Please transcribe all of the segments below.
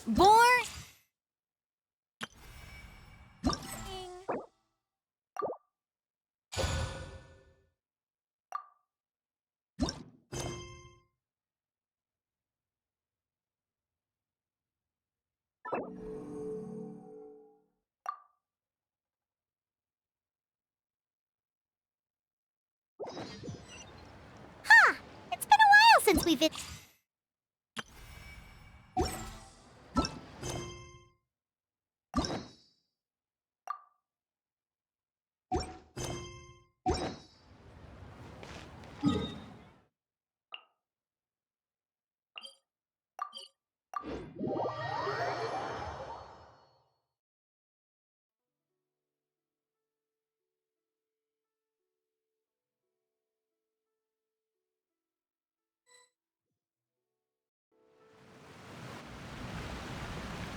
Born. Huh! It's been a while since we've...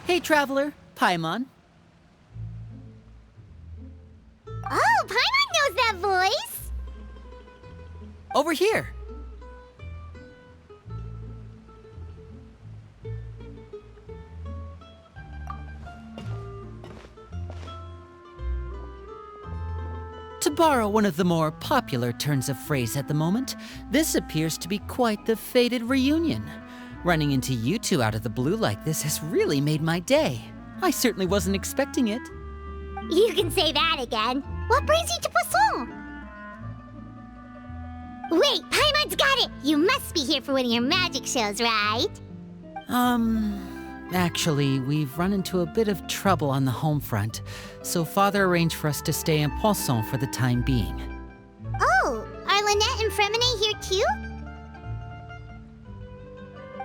Hey, traveler, Paimon. Oh, Paimon knows that voice! Over here. To borrow one of the more popular turns of phrase at the moment, this appears to be quite the fated reunion. Running into you two out of the blue like this has really made my day. I certainly wasn't expecting it. You can say that again. What brings you to Poisson? Wait, Paimon's got it! You must be here for one of your magic shows, right? Actually, we've run into a bit of trouble on the home front, so Father arranged for us to stay in Poisson for the time being. Oh, are Lynette and Fremine here too?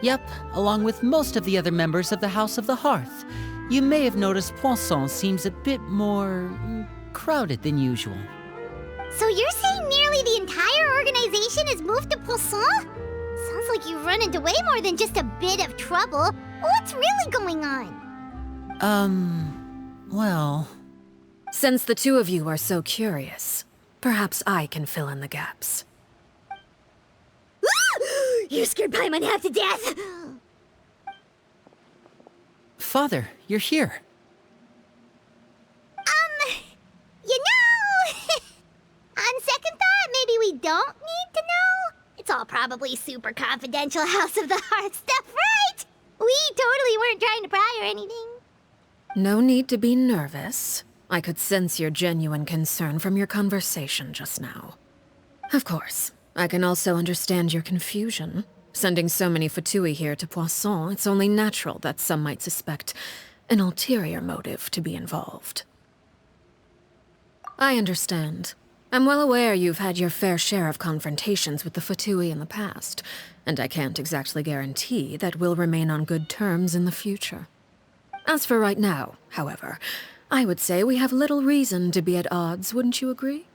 Yep, along with most of the other members of the House of the Hearth. You may have noticed Poisson seems a bit more crowded than usual. So you're saying nearly the entire organization has moved to Poisson? Sounds like you've run into way more than just a bit of trouble. What's really going on? Well... Since the two of you are so curious, perhaps I can fill in the gaps. You scared Paimon half to death! Father, you're here. You know... On second thought, maybe we don't need to know. It's all probably super confidential House of the Heart stuff, right? We totally weren't trying to pry or anything. No need to be nervous. I could sense your genuine concern from your conversation just now. Of course, I can also understand your confusion. Sending so many Fatui here to Poisson, it's only natural that some might suspect an ulterior motive to be involved. I understand. I'm well aware you've had your fair share of confrontations with the Fatui in the past, and I can't exactly guarantee that we'll remain on good terms in the future. As for right now, however, I would say we have little reason to be at odds, wouldn't you agree?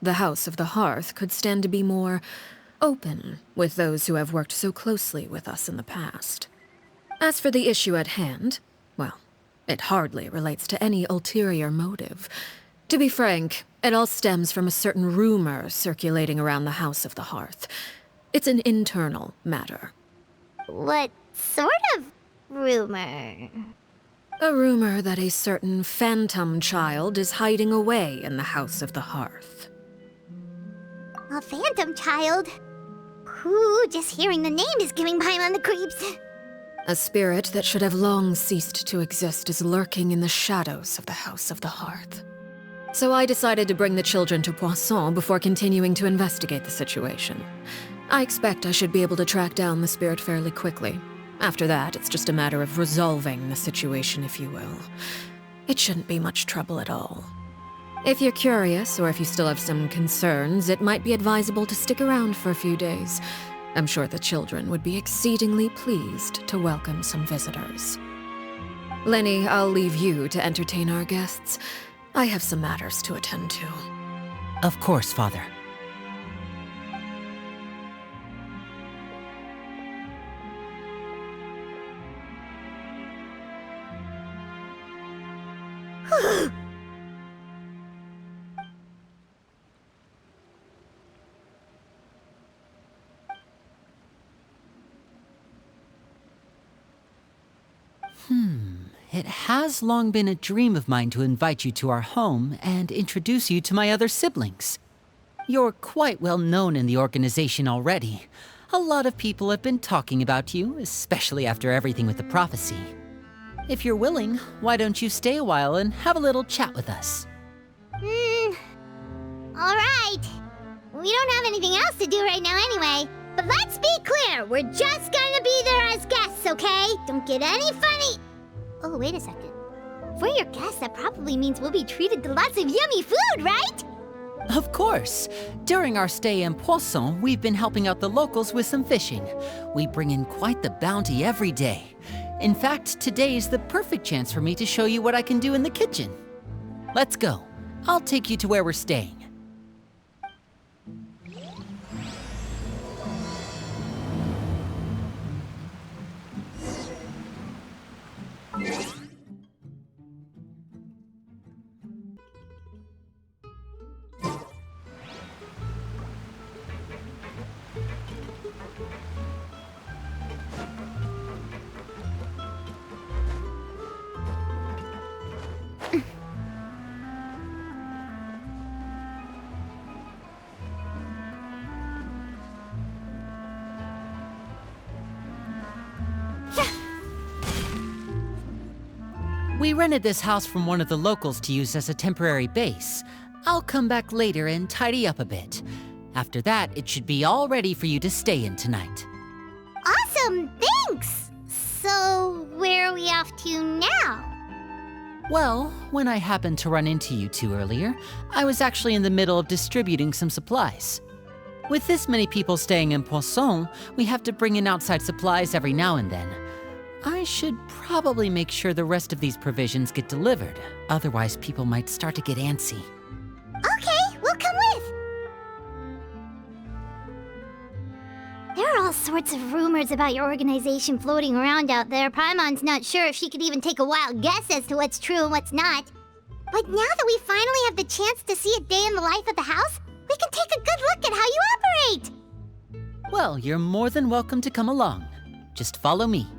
The House of the Hearth could stand to be more open with those who have worked so closely with us in the past. As for the issue at hand, well, it hardly relates to any ulterior motive. To be frank, it all stems from a certain rumor circulating around the House of the Hearth. It's an internal matter. What sort of rumor? A rumor that a certain phantom child is hiding away in the House of the Hearth. A phantom child? Ooh, just hearing the name is giving Paimon the creeps. A spirit that should have long ceased to exist is lurking in the shadows of the House of the Hearth. So I decided to bring the children to Poisson before continuing to investigate the situation. I expect I should be able to track down the spirit fairly quickly. After that, it's just a matter of resolving the situation, if you will. It shouldn't be much trouble at all. If you're curious, or if you still have some concerns, it might be advisable to stick around for a few days. I'm sure the children would be exceedingly pleased to welcome some visitors. Lenny, I'll leave you to entertain our guests. I have some matters to attend to. Of course, Father. it has long been a dream of mine to invite you to our home and introduce you to my other siblings. You're quite well known in the organization already. A lot of people have been talking about you, especially after everything with the prophecy. If you're willing, why don't you stay a while and have a little chat with us? Alright. We don't have anything else to do right now anyway. But let's be clear, we're just gonna be there as guests, okay? Don't get any funny... Oh, wait a second. For your guests, that probably means we'll be treated to lots of yummy food, right? Of course. During our stay in Poisson, we've been helping out the locals with some fishing. We bring in quite the bounty every day. In fact, today is the perfect chance for me to show you what I can do in the kitchen. Let's go. I'll take you to where we're staying. We rented this house from one of the locals to use as a temporary base. I'll come back later and tidy up a bit. After that, it should be all ready for you to stay in tonight. Awesome, thanks! So, where are we off to now? Well, when I happened to run into you two earlier, I was actually in the middle of distributing some supplies. With this many people staying in Poisson, we have to bring in outside supplies every now and then. I should probably make sure the rest of these provisions get delivered. Otherwise, people might start to get antsy. Okay, we'll come with! There are all sorts of rumors about your organization floating around out there. Paimon's not sure if she could even take a wild guess as to what's true and what's not. But now that we finally have the chance to see a day in the life of the house, we can take a good look at how you operate! Well, you're more than welcome to come along. Just follow me.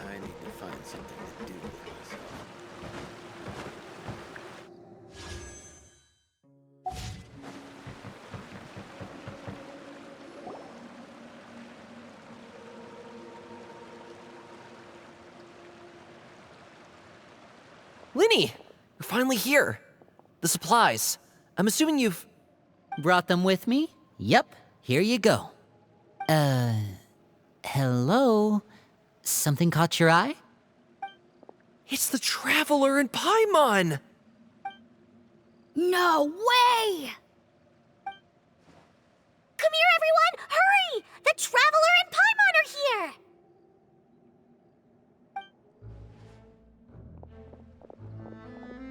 I need to find something to do with myself. Linny, you're finally here. The supplies. I'm assuming you've... Brought them with me? Yep, here you go. Hello? Something caught your eye? It's the Traveler in Paimon! No way! Come here, everyone! Hurry! The Traveler and Paimon are here!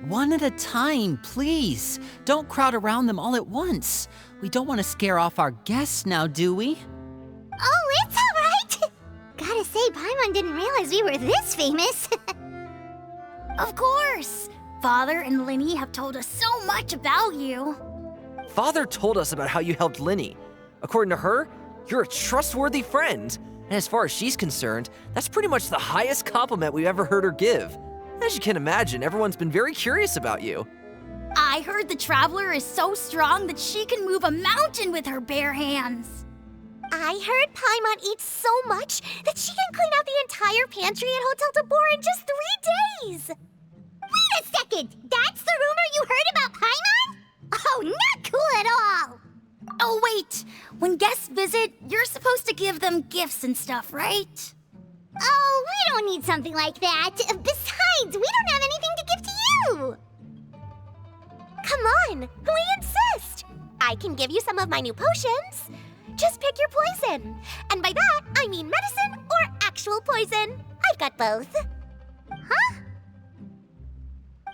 One at a time, please. Don't crowd around them all at once. We don't want to scare off our guests now, do we? Oh, it's all right! Gotta say, Paimon didn't realize we were this famous. Of course! Father and Linny have told us so much about you. Father told us about how you helped Linny. According to her, you're a trustworthy friend. And as far as she's concerned, that's pretty much the highest compliment we've ever heard her give. As you can imagine, everyone's been very curious about you. I heard the Traveler is so strong that she can move a mountain with her bare hands. I heard Paimon eats so much that she can clean out the entire pantry at Hotel de Boer in just 3 days. Wait a second! That's the rumor you heard about Paimon? Oh, not cool at all! Oh wait, when guests visit, you're supposed to give them gifts and stuff, right? Oh, we don't need something like that. Besides, we don't have anything to give to you. Come on, we insist. I can give you some of my new potions. Just pick your poison. And by that, I mean medicine or actual poison. I've got both. Huh?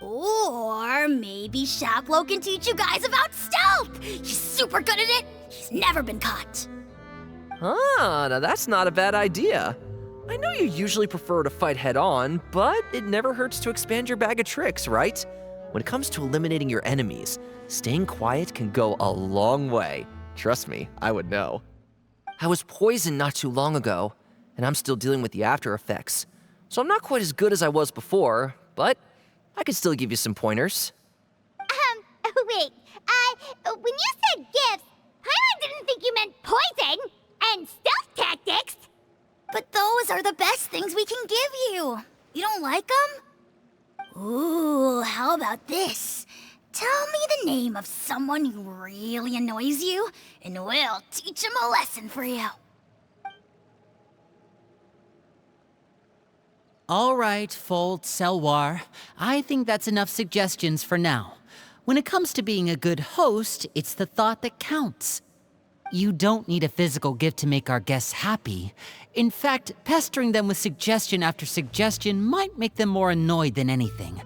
Or maybe Shaplo can teach you guys about stealth. He's super good at it. He's never been caught. Ah, now that's not a bad idea. I know you usually prefer to fight head-on, but it never hurts to expand your bag of tricks, right? When it comes to eliminating your enemies, staying quiet can go a long way. Trust me, I would know. I was poisoned not too long ago, and I'm still dealing with the after effects. So I'm not quite as good as I was before, but I could still give you some pointers. Wait, when you said gifts, Paimon didn't think you meant poison and stealth tactics. But those are the best things we can give you. You don't like them? Ooh, how about this? Tell me the name of someone who really annoys you, and we'll teach him a lesson for you. All right, Fold, Selwar. I think that's enough suggestions for now. When it comes to being a good host, it's the thought that counts. You don't need a physical gift to make our guests happy. In fact, pestering them with suggestion after suggestion might make them more annoyed than anything.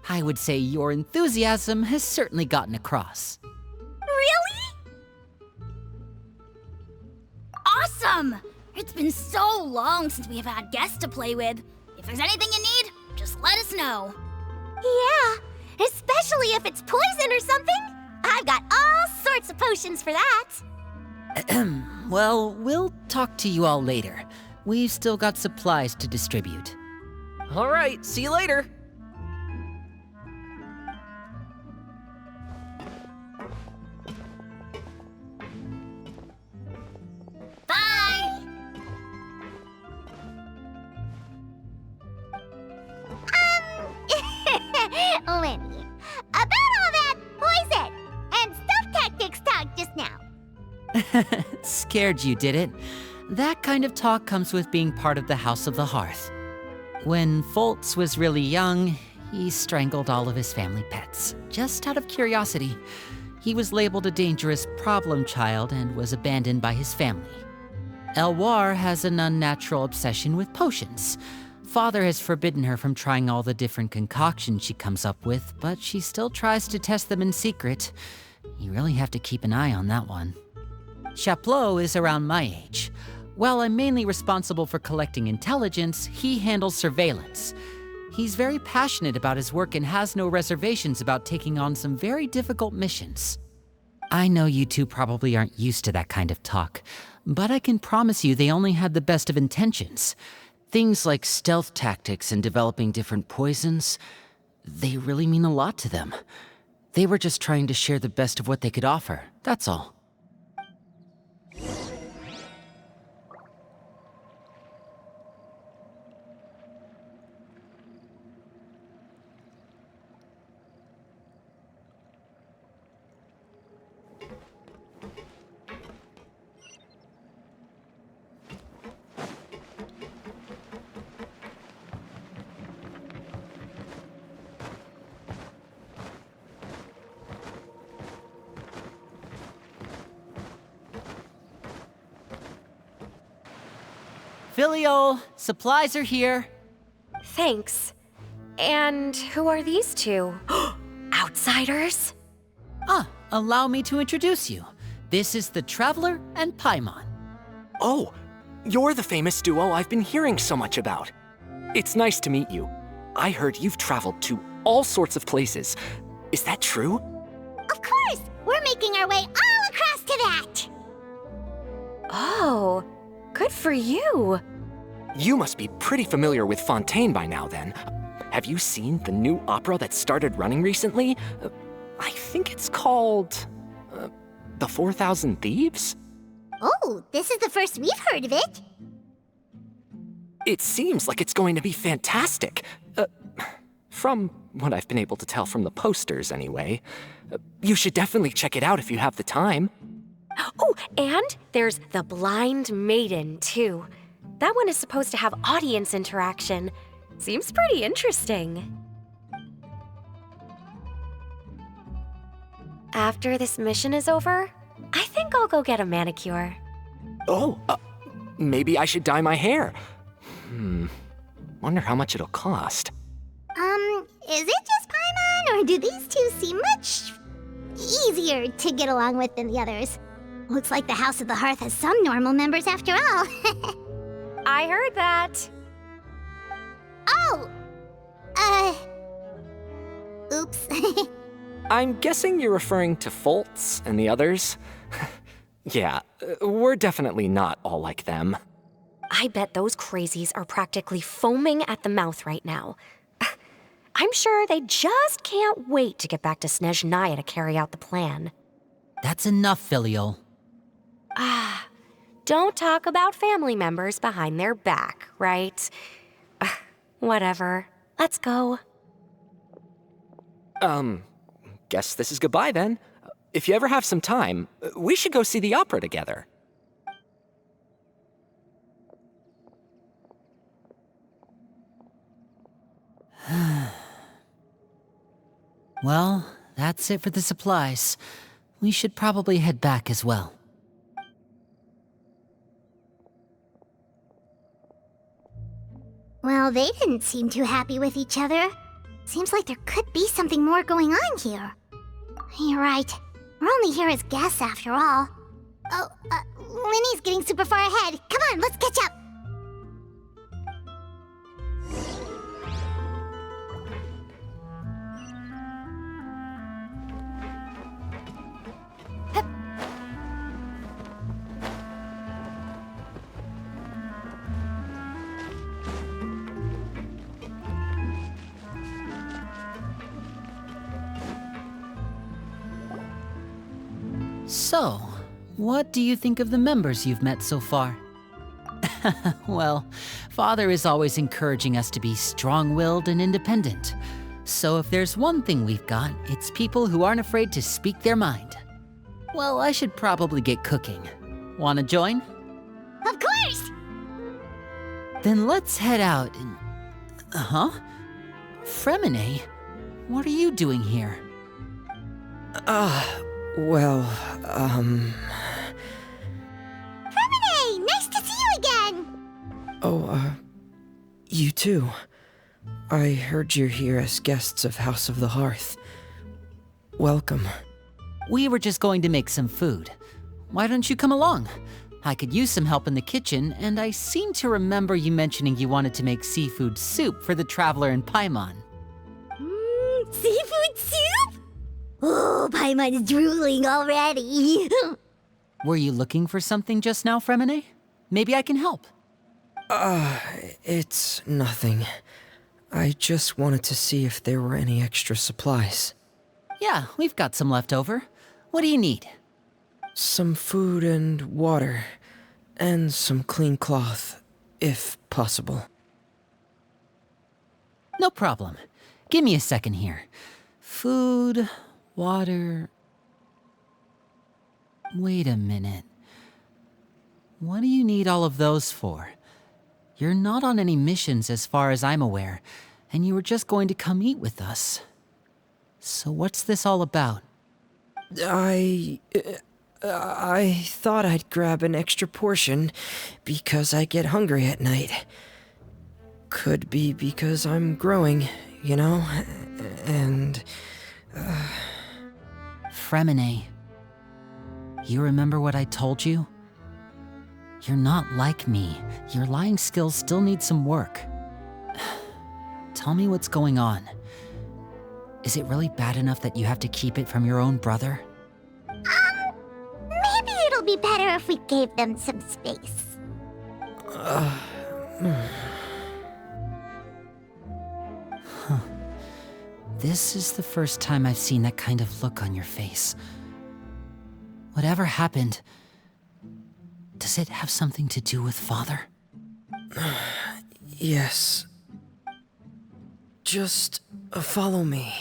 I would say your enthusiasm has certainly gotten across. Really? Awesome! It's been so long since we've had guests to play with. If there's anything you need, just let us know. Yeah, especially if it's poison or something. I've got all sorts of potions for that. Well, we'll talk to you all later. We've still got supplies to distribute. All right, see you later. Bye! Lenny, about all that poison and stealth tactics talk just now. Scared you, did it? That kind of talk comes with being part of the House of the Hearth. When Foltz was really young, he strangled all of his family pets, just out of curiosity. He was labeled a dangerous problem child and was abandoned by his family. Elwar has an unnatural obsession with potions. Father has forbidden her from trying all the different concoctions she comes up with, but she still tries to test them in secret. You really have to keep an eye on that one. Chaplot is around my age. While I'm mainly responsible for collecting intelligence, he handles surveillance. He's very passionate about his work and has no reservations about taking on some very difficult missions. I know you two probably aren't used to that kind of talk, but I can promise you they only had the best of intentions. Things like stealth tactics and developing different poisons, they really mean a lot to them. They were just trying to share the best of what they could offer, that's all. Filial, supplies are here. Thanks. And who are these two? Outsiders? Allow me to introduce you. This is the Traveler and Paimon. Oh, you're the famous duo I've been hearing so much about. It's nice to meet you. I heard you've traveled to all sorts of places. Is that true? Of course, we're making our way all across to that. Oh, good for you. You must be pretty familiar with Fontaine by now, then. Have you seen the new opera that started running recently? I think it's called... The 4,000 Thieves? Oh, this is the first we've heard of it. It seems like it's going to be fantastic. From what I've been able to tell from the posters, anyway. You should definitely check it out if you have the time. Oh, and there's The Blind Maiden, too. That one is supposed to have audience interaction. Seems pretty interesting. After this mission is over, I think I'll go get a manicure. Oh, maybe I should dye my hair. Wonder how much it'll cost. Is it just Paimon, or do these two seem much easier to get along with than the others? Looks like the House of the Hearth has some normal members after all. I heard that. Oh! Oops. I'm guessing you're referring to Foltz and the others? Yeah, we're definitely not all like them. I bet those crazies are practically foaming at the mouth right now. I'm sure they just can't wait to get back to Snezhnaya to carry out the plan. That's enough, Filial. Don't talk about family members behind their back, right? Whatever. Let's go. Guess this is goodbye then. If you ever have some time, we should go see the opera together. Well, that's it for the supplies. We should probably head back as well. Well, they didn't seem too happy with each other. Seems like there could be something more going on here. You're right. We're only here as guests after all. Oh, Linny's getting super far ahead. Come on, let's catch up. So, what do you think of the members you've met so far? Well, Father is always encouraging us to be strong-willed and independent. So if there's one thing we've got, it's people who aren't afraid to speak their mind. Well, I should probably get cooking. Wanna join? Of course! Then let's head out and... Huh? Fremine? What are you doing here? Well, Fremine! Nice to see you again! Oh, you too. I heard you're here as guests of House of the Hearth. Welcome. We were just going to make some food. Why don't you come along? I could use some help in the kitchen, and I seem to remember you mentioning you wanted to make seafood soup for the traveler in Paimon. Seafood soup? Oh, Paimon's drooling already. Were you looking for something just now, Fremine? Maybe I can help. It's nothing. I just wanted to see if there were any extra supplies. Yeah, we've got some left over. What do you need? Some food and water, and some clean cloth, if possible. No problem. Give me a second here. Food, water... Wait a minute. What do you need all of those for? You're not on any missions as far as I'm aware, and you were just going to come eat with us. So what's this all about? I thought I'd grab an extra portion because I get hungry at night. Could be because I'm growing, you know, and... Fremine, you remember what I told you? You're not like me. Your lying skills still need some work. Tell me what's going on. Is it really bad enough that you have to keep it from your own brother? Maybe it'll be better if we gave them some space. This is the first time I've seen that kind of look on your face. Whatever happened, does it have something to do with Father? Yes. Just follow me.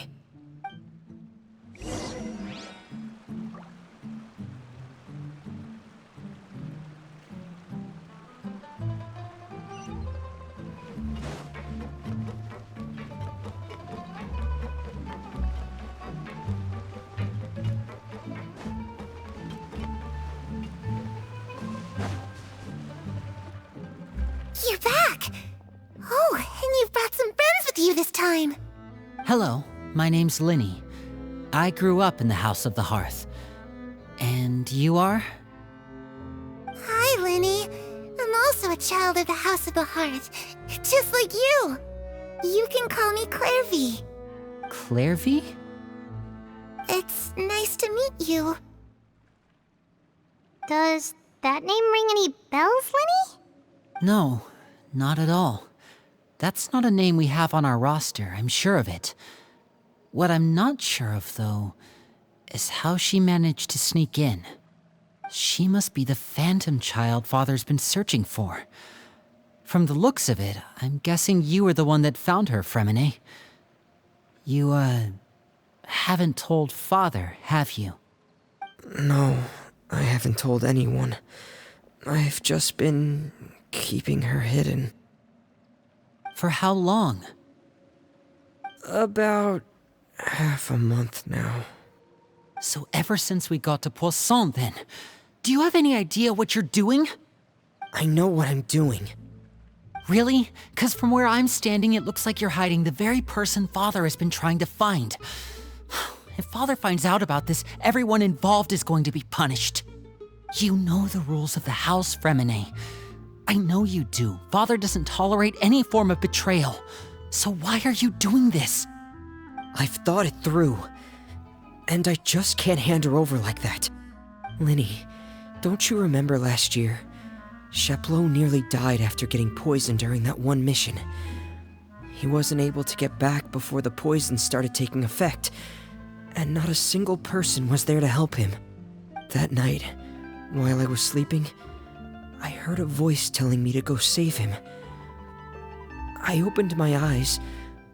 You're back! Oh, and you've brought some friends with you this time. Hello, my name's Linny. I grew up in the House of the Hearth. And you are? Hi, Linny. I'm also a child of the House of the Hearth, just like you. You can call me Clairvy. Clairvy? It's nice to meet you. Does that name ring any bells, Lenny? No, not at all. That's not a name we have on our roster, I'm sure of it. What I'm not sure of, though, is how she managed to sneak in. She must be the phantom child Father's been searching for. From the looks of it, I'm guessing you were the one that found her, Fremine. You, haven't told Father, have you? No, I haven't told anyone. I've just been keeping her hidden. For how long? About half a month now. So ever since we got to Poisson, then. Do you have any idea what you're doing? I know what I'm doing. Really? 'Cause from where I'm standing, it looks like you're hiding the very person Father has been trying to find. If Father finds out about this, everyone involved is going to be punished. You know the rules of the house, Fremine. I know you do. Father doesn't tolerate any form of betrayal. So why are you doing this? I've thought it through. And I just can't hand her over like that. Linny, don't you remember last year? Chaplot nearly died after getting poisoned during that one mission. He wasn't able to get back before the poison started taking effect, and not a single person was there to help him. That night, while I was sleeping, I heard a voice telling me to go save him. I opened my eyes,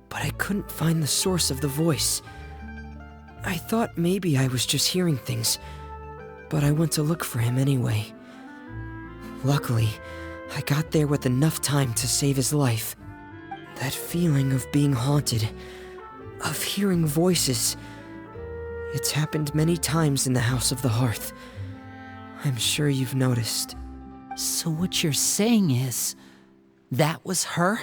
but I couldn't find the source of the voice. I thought maybe I was just hearing things, but I went to look for him anyway. Luckily, I got there with enough time to save his life. That feeling of being haunted, of hearing voices, it's happened many times in the House of the Hearth. I'm sure you've noticed. So what you're saying is, that was her?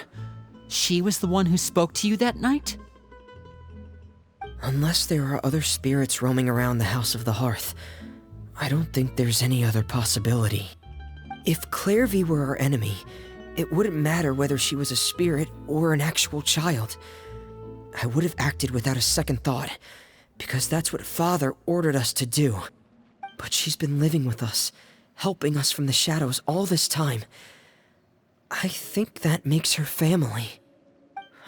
She was the one who spoke to you that night? Unless there are other spirits roaming around the House of the Hearth, I don't think there's any other possibility. If Clairvy were our enemy, it wouldn't matter whether she was a spirit or an actual child. I would have acted without a second thought, because that's what Father ordered us to do. But she's been living with us, helping us from the shadows all this time. I think that makes her family.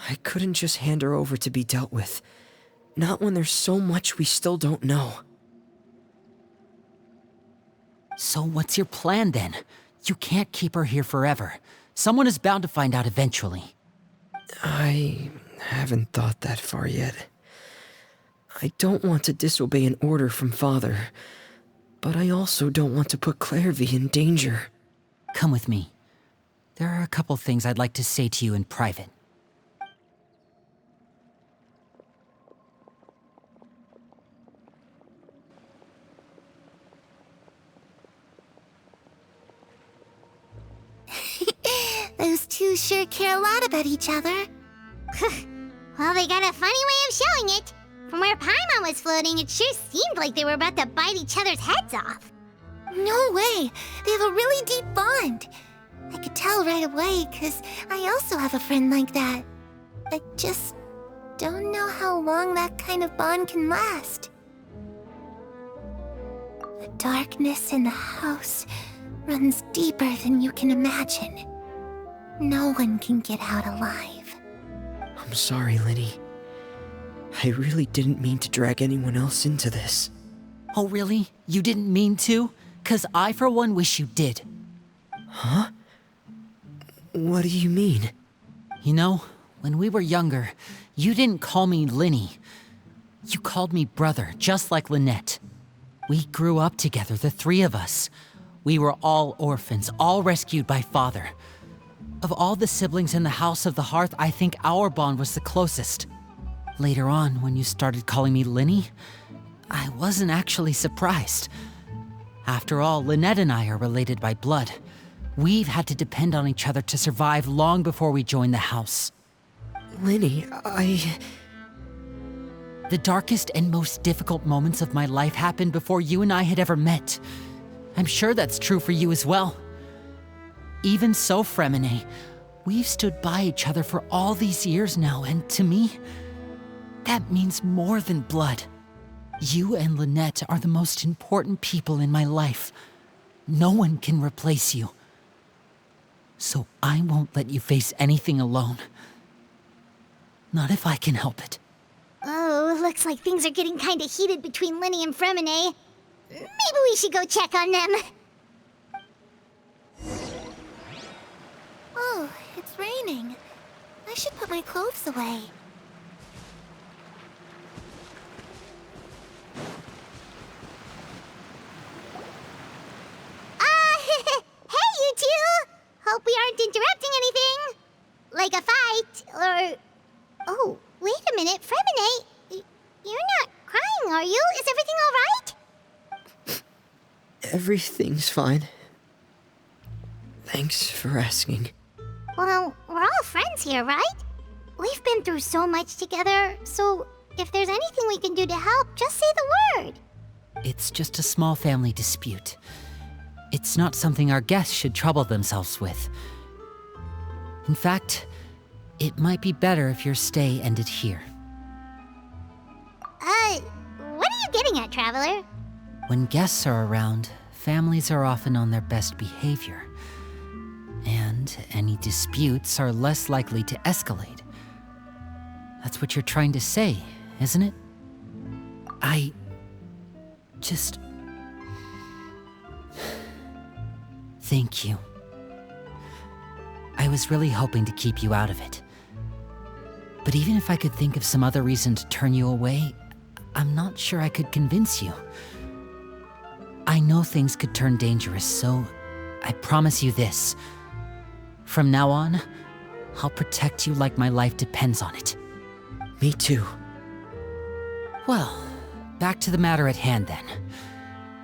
I couldn't just hand her over to be dealt with. Not when there's so much we still don't know. So what's your plan then? You can't keep her here forever. Someone is bound to find out eventually. I haven't thought that far yet. I don't want to disobey an order from Father, but I also don't want to put Clairvy in danger. Come with me. There are a couple things I'd like to say to you in private. Those two sure care a lot about each other. Well, they got a funny way of showing it. From where Paimon was floating, it sure seemed like they were about to bite each other's heads off. No way! They have a really deep bond. I could tell right away, because I also have a friend like that. I just don't know how long that kind of bond can last. The darkness in the house runs deeper than you can imagine. No one can get out alive. I'm sorry, Linny. I really didn't mean to drag anyone else into this. Oh really? You didn't mean to? 'Cause I for one wish you did. Huh? What do you mean? You know, when we were younger, you didn't call me Linny. You called me brother, just like Lynette. We grew up together, the three of us. We were all orphans, all rescued by Father. Of all the siblings in the House of the Hearth, I think our bond was the closest. Later on, when you started calling me Linny, I wasn't actually surprised. After all, Lynette and I are related by blood. We've had to depend on each other to survive long before we joined the house. Linny, The darkest and most difficult moments of my life happened before you and I had ever met. I'm sure that's true for you as well. Even so, Fremine, we've stood by each other for all these years now, and to me, that means more than blood. You and Lynette are the most important people in my life. No one can replace you. So I won't let you face anything alone. Not if I can help it. Oh, looks like things are getting kinda heated between Linny and Fremine. Maybe we should go check on them. Oh, it's raining. I should put my clothes away. Hey, you two! Hope we aren't interrupting anything. Like a fight, or... Oh, wait a minute, Fremine. You're not crying, are you? Is everything alright? Everything's fine. Thanks for asking. Well, we're all friends here, right? We've been through so much together, so if there's anything we can do to help, just say the word. It's just a small family dispute. It's not something our guests should trouble themselves with. In fact, it might be better if your stay ended here. What are you getting at, Traveler? When guests are around, families are often on their best behavior. And any disputes are less likely to escalate. That's what you're trying to say, isn't it? I just... Thank you. I was really hoping to keep you out of it. But even if I could think of some other reason to turn you away, I'm not sure I could convince you. I know things could turn dangerous, so I promise you this. From now on, I'll protect you like my life depends on it. Me too. Well, back to the matter at hand then.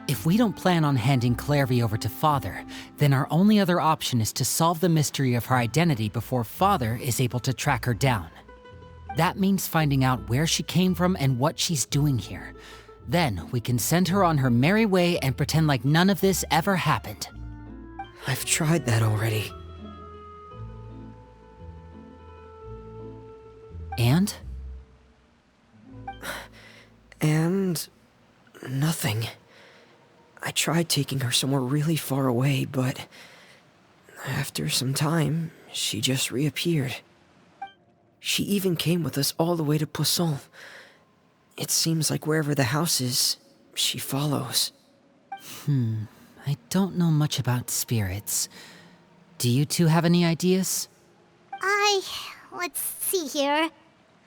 If we don't plan on handing Clairvy over to Father, then our only other option is to solve the mystery of her identity before Father is able to track her down. That means finding out where she came from and what she's doing here. Then we can send her on her merry way and pretend like none of this ever happened. I've tried that already. And? And... nothing. I tried taking her somewhere really far away, but... after some time, she just reappeared. She even came with us all the way to Poisson. It seems like wherever the house is, she follows. I don't know much about spirits. Do you two have any ideas? Let's see here.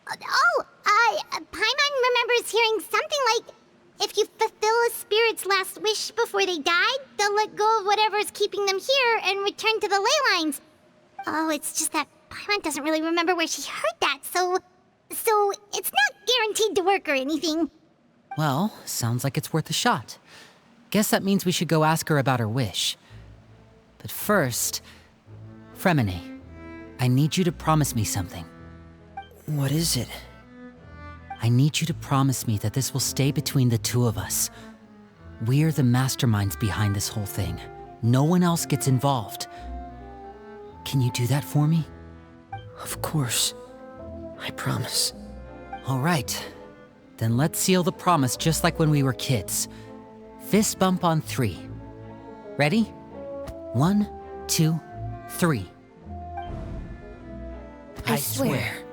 Paimon remembers hearing something like, if you fulfill a spirit's last wish before they died, they'll let go of whatever's keeping them here and return to the ley lines. Oh, it's just that Paimon doesn't really remember where she heard that, so it's not guaranteed to work or anything. Well, sounds like it's worth a shot. Guess that means we should go ask her about her wish. But first, Fremine, I need you to promise me something. What is it? I need you to promise me that this will stay between the two of us. We're the masterminds behind this whole thing. No one else gets involved. Can you do that for me? Of course. I promise. All right. Then let's seal the promise just like when we were kids. Fist bump on 3. Ready? 1, 2, 3. I swear.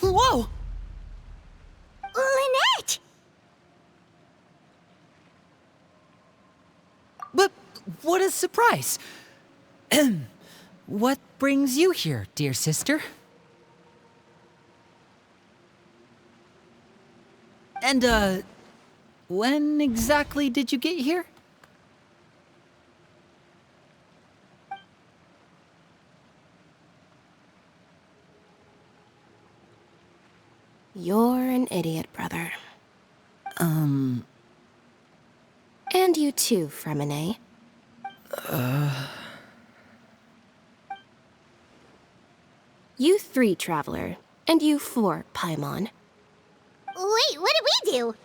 Whoa! Lynette! But what a surprise! What brings you here, dear sister? And, when exactly did you get here? You're an idiot, brother. And you too, Fremine. You 3, Traveler. And you 4, Paimon. Wait, what did we do?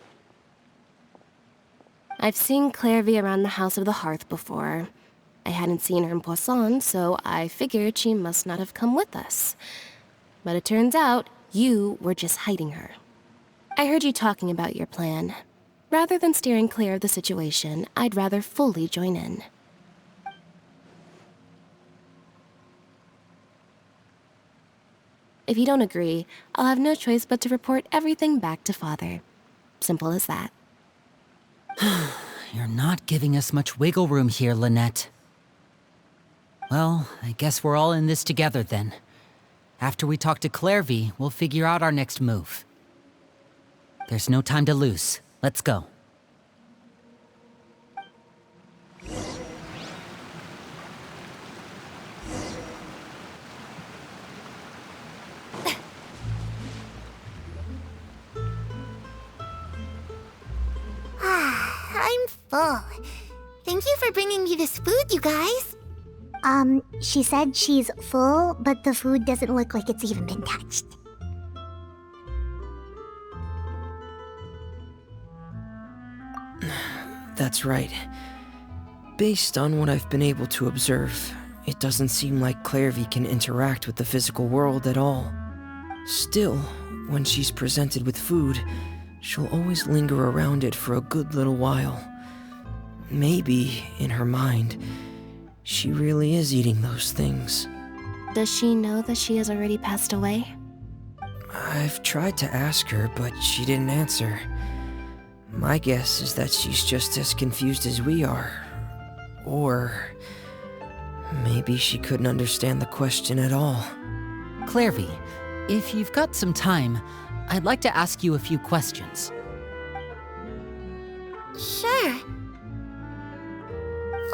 I've seen Clairvy around the House of the Hearth before. I hadn't seen her in Poisson, so I figured she must not have come with us. But it turns out you were just hiding her. I heard you talking about your plan. Rather than steering clear of the situation, I'd rather fully join in. If you don't agree, I'll have no choice but to report everything back to Father. Simple as that. You're not giving us much wiggle room here, Lynette. Well, I guess we're all in this together then. After we talk to Clairvy, we'll figure out our next move. There's no time to lose. Let's go. I'm full. Thank you for bringing me this food, you guys. She said she's full, but the food doesn't look like it's even been touched. That's right. Based on what I've been able to observe, it doesn't seem like Clairvy can interact with the physical world at all. Still, when she's presented with food, she'll always linger around it for a good little while. Maybe, in her mind, she really is eating those things. Does she know that she has already passed away? I've tried to ask her, but she didn't answer. My guess is that she's just as confused as we are. Or maybe she couldn't understand the question at all. Clairvy, if you've got some time, I'd like to ask you a few questions. Sure.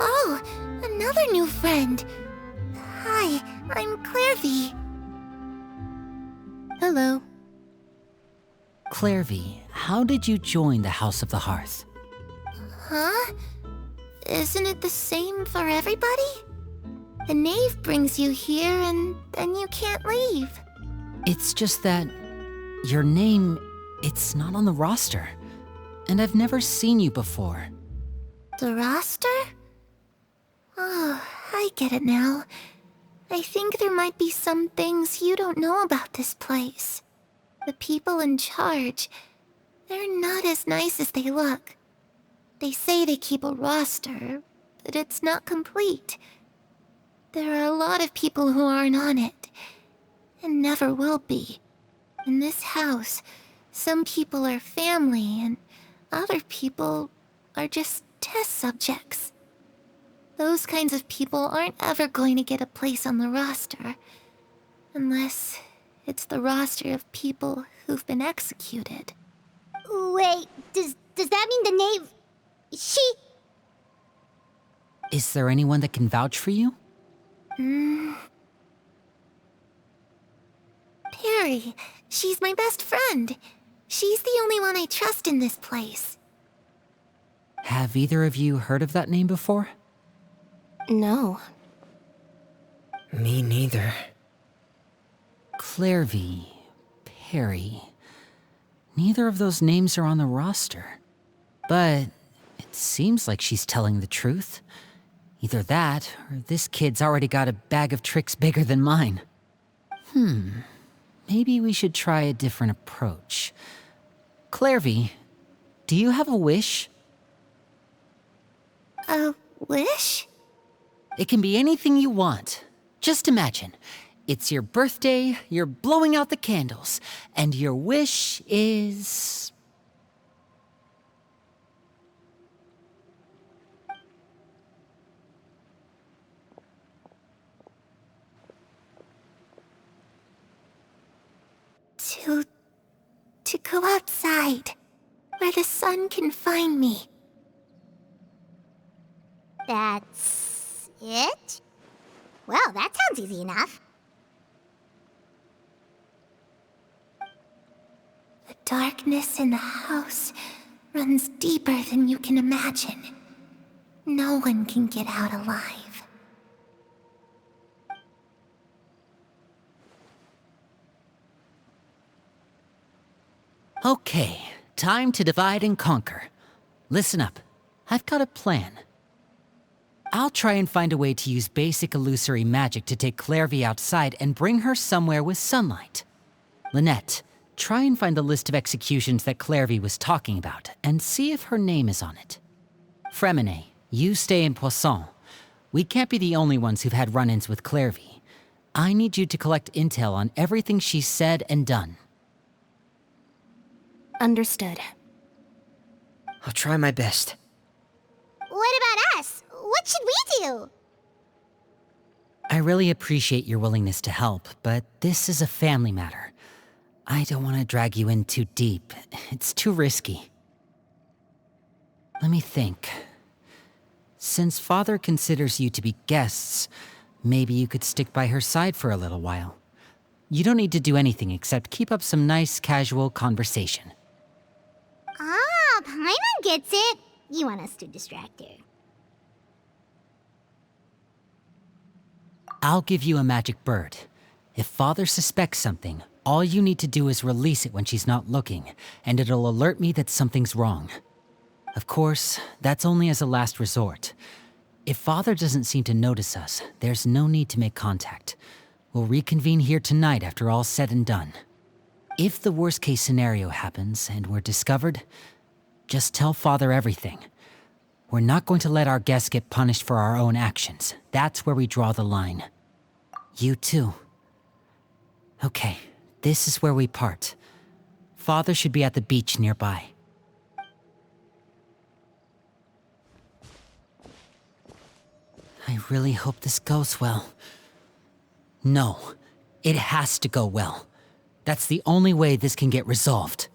Oh, another new friend. Hi, I'm Clairvy. Hello. Clairvy, how did you join the House of the Hearth? Huh? Isn't it the same for everybody? The knave brings you here and then you can't leave. It's just that your name, it's not on the roster. And I've never seen you before. The roster? Oh, I get it now. I think there might be some things you don't know about this place. The people in charge, they're not as nice as they look. They say they keep a roster, but it's not complete. There are a lot of people who aren't on it, and never will be. In this house, some people are family, and other people are just test subjects. Those kinds of people aren't ever going to get a place on the roster, unless it's the roster of people who've been executed. Wait, does that mean the knave... She... Is there anyone that can vouch for you? Perry. She's my best friend. She's the only one I trust in this place. Have either of you heard of that name before? No. Me neither. Clairvy, Perry. Neither of those names are on the roster. But it seems like she's telling the truth. Either that, or this kid's already got a bag of tricks bigger than mine. Maybe we should try a different approach. Clairvy, do you have a wish? A wish? It can be anything you want. Just imagine. It's your birthday, you're blowing out the candles, and your wish is... To go outside, where the sun can find me. That's it? Well, that sounds easy enough. The darkness in the house runs deeper than you can imagine. No one can get out alive. Okay, time to divide and conquer. Listen up, I've got a plan. I'll try and find a way to use basic illusory magic to take Clairvy outside and bring her somewhere with sunlight. Lynette, try and find the list of executions that Clairvy was talking about and see if her name is on it. Fremine, you stay in Poisson. We can't be the only ones who've had run-ins with Clairvy. I need you to collect intel on everything she's said and done. Understood. I'll try my best. What about us? What should we do? I really appreciate your willingness to help, but this is a family matter. I don't want to drag you in too deep. It's too risky. Let me think. Since Father considers you to be guests, maybe you could stick by her side for a little while. You don't need to do anything except keep up some nice, casual conversation. Ah, Paimon gets it. You want us to distract her. I'll give you a magic bird. If Father suspects something, all you need to do is release it when she's not looking, and it'll alert me that something's wrong. Of course, that's only as a last resort. If Father doesn't seem to notice us, there's no need to make contact. We'll reconvene here tonight after all's said and done. If the worst-case scenario happens and we're discovered, just tell Father everything. We're not going to let our guests get punished for our own actions. That's where we draw the line. You too. Okay, this is where we part. Father should be at the beach nearby. I really hope this goes well. No, it has to go well. That's the only way this can get resolved.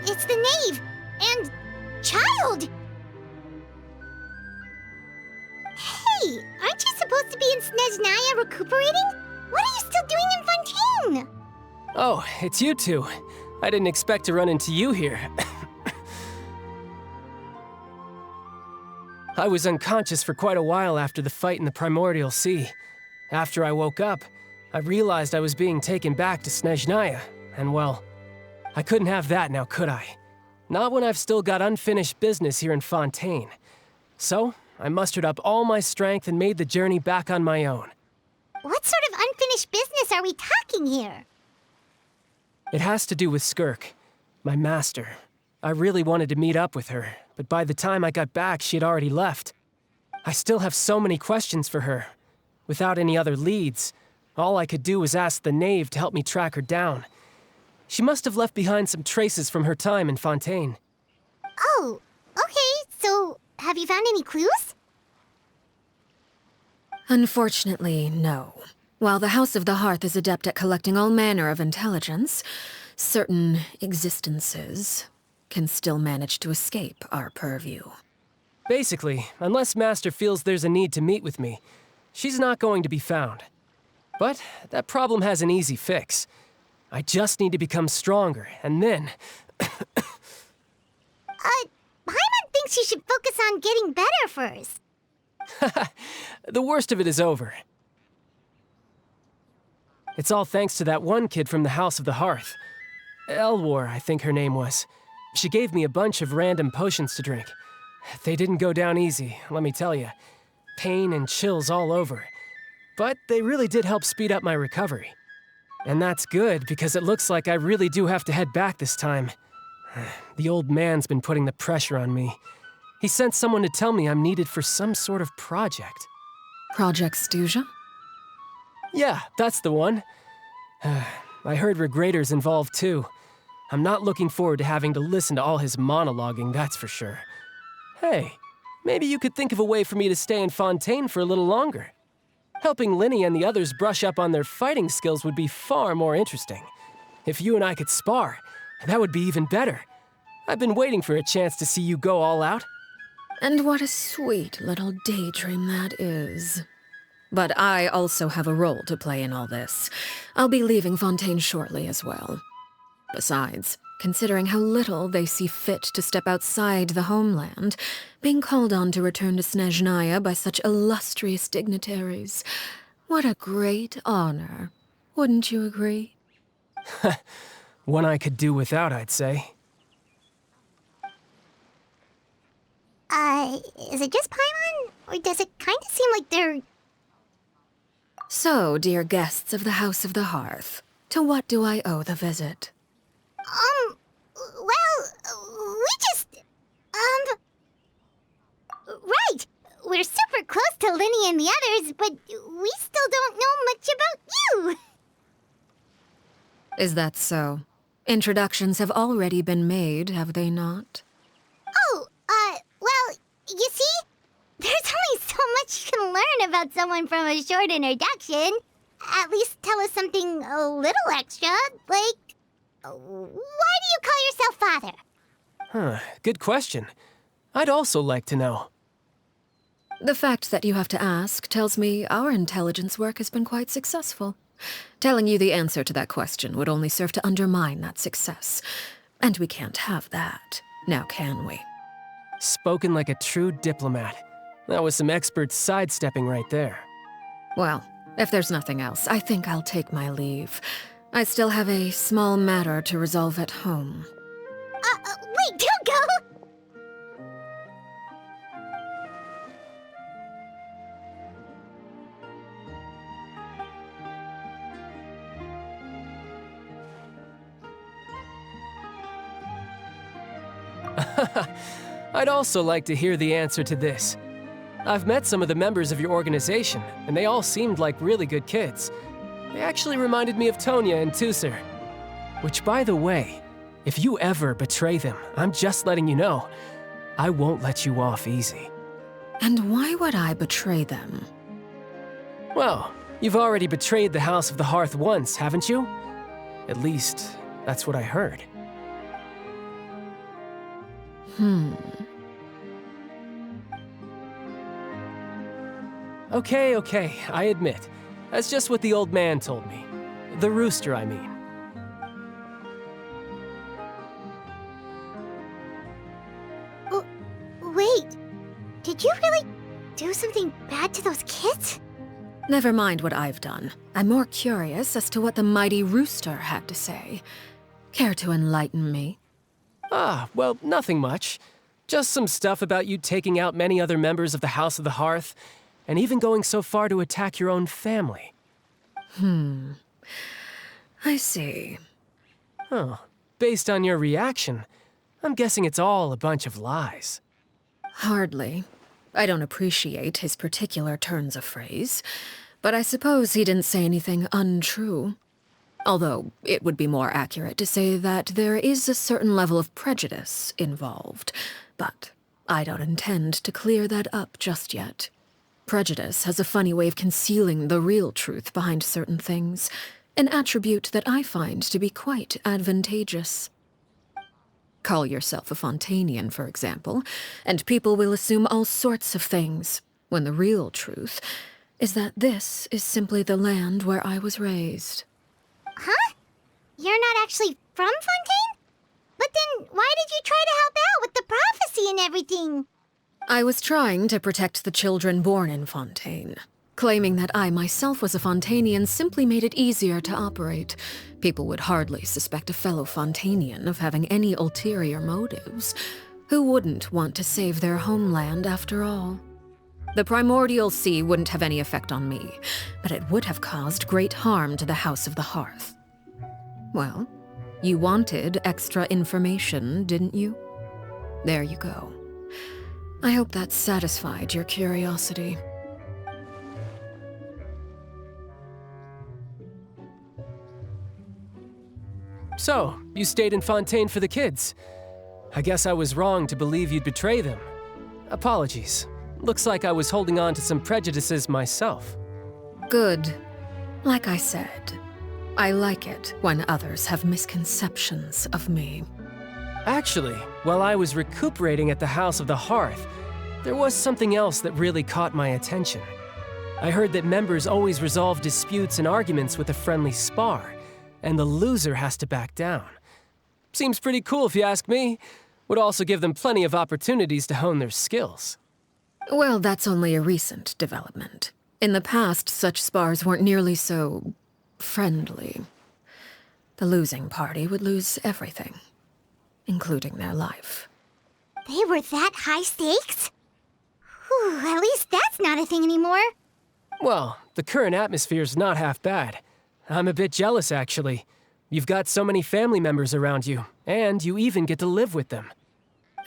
It's the knave! And... child! Hey, aren't you supposed to be in Snezhnaya recuperating? What are you still doing in Fontaine? Oh, it's you two. I didn't expect to run into you here. I was unconscious for quite a while after the fight in the Primordial Sea. After I woke up, I realized I was being taken back to Snezhnaya, and well, I couldn't have that now, could I? Not when I've still got unfinished business here in Fontaine. So, I mustered up all my strength and made the journey back on my own. What sort of unfinished business are we talking here? It has to do with Skirk, my master. I really wanted to meet up with her, but by the time I got back, she had already left. I still have so many questions for her. Without any other leads, all I could do was ask the knave to help me track her down. She must have left behind some traces from her time in Fontaine. Oh, okay, so have you found any clues? Unfortunately, no. While the House of the Hearth is adept at collecting all manner of intelligence, certain existences can still manage to escape our purview. Basically, unless Master feels there's a need to meet with me, she's not going to be found. But that problem has an easy fix. I just need to become stronger, and then... Paimon thinks you should focus on getting better first. The worst of it is over. It's all thanks to that one kid from the House of the Hearth. Elwar, I think her name was. She gave me a bunch of random potions to drink. They didn't go down easy, let me tell you. Pain and chills all over. But they really did help speed up my recovery. And that's good, because it looks like I really do have to head back this time. The old man's been putting the pressure on me. He sent someone to tell me I'm needed for some sort of project. Project Stuja? Yeah, that's the one. I heard Regrador's involved too. I'm not looking forward to having to listen to all his monologuing, that's for sure. Hey, maybe you could think of a way for me to stay in Fontaine for a little longer. Helping Linny and the others brush up on their fighting skills would be far more interesting. If you and I could spar, that would be even better. I've been waiting for a chance to see you go all out. And what a sweet little daydream that is. But I also have a role to play in all this. I'll be leaving Fontaine shortly as well. Besides, considering how little they see fit to step outside the homeland, being called on to return to Snezhnaya by such illustrious dignitaries, what a great honor. Wouldn't you agree? One I could do without, I'd say. Is it just Paimon? Or does it kind of seem like they're... So, dear guests of the House of the Hearth, to what do I owe the visit? Well, we just... Right! We're super close to Linny and the others, but we still don't know much about you! Is that so? Introductions have already been made, have they not? Oh, well, you see? There's only so much you can learn about someone from a short introduction. At least tell us something a little extra, like... Why do you call yourself father? Huh, good question. I'd also like to know. The fact that you have to ask tells me our intelligence work has been quite successful. Telling you the answer to that question would only serve to undermine that success. And we can't have that, now can we? Spoken like a true diplomat. That was some expert sidestepping right there. Well, if there's nothing else, I think I'll take my leave. I still have a small matter to resolve at home. Wait, don't go! I'd also like to hear the answer to this. I've met some of the members of your organization, and they all seemed like really good kids. They actually reminded me of Tonya and Tusser. Which, by the way, if you ever betray them, I'm just letting you know, I won't let you off easy. And why would I betray them? Well, you've already betrayed the House of the Hearth once, haven't you? At least, that's what I heard. Okay, I admit. That's just what the old man told me. The rooster, I mean. Wait, did you really do something bad to those kids? Never mind what I've done. I'm more curious as to what the mighty rooster had to say. Care to enlighten me? Well, nothing much. Just some stuff about you taking out many other members of the House of the Hearth, and even going so far to attack your own family. I see. Oh, based on your reaction, I'm guessing it's all a bunch of lies. Hardly. I don't appreciate his particular turns of phrase, but I suppose he didn't say anything untrue. Although, it would be more accurate to say that there is a certain level of prejudice involved, but I don't intend to clear that up just yet. Prejudice has a funny way of concealing the real truth behind certain things, an attribute that I find to be quite advantageous. Call yourself a Fontainian, for example, and people will assume all sorts of things, when the real truth is that this is simply the land where I was raised. Huh? You're not actually from Fontaine? But then why did you try to help out with the prophecy and everything? I was trying to protect the children born in Fontaine. Claiming that I myself was a Fontainian simply made it easier to operate. People would hardly suspect a fellow Fontainian of having any ulterior motives. Who wouldn't want to save their homeland after all? The primordial sea wouldn't have any effect on me, but it would have caused great harm to the House of the Hearth. Well, you wanted extra information, didn't you? There you go. I hope that satisfied your curiosity. So, you stayed in Fontaine for the kids. I guess I was wrong to believe you'd betray them. Apologies. Looks like I was holding on to some prejudices myself. Good. Like I said, I like it when others have misconceptions of me. Actually, while I was recuperating at the House of the Hearth, there was something else that really caught my attention. I heard that members always resolve disputes and arguments with a friendly spar, and the loser has to back down. Seems pretty cool if you ask me. Would also give them plenty of opportunities to hone their skills. Well, that's only a recent development. In the past, such spars weren't nearly so friendly. The losing party would lose everything, including their life. They were that high stakes? Whew, at least that's not a thing anymore. Well, the current atmosphere's not half bad. I'm a bit jealous, actually. You've got so many family members around you, and you even get to live with them.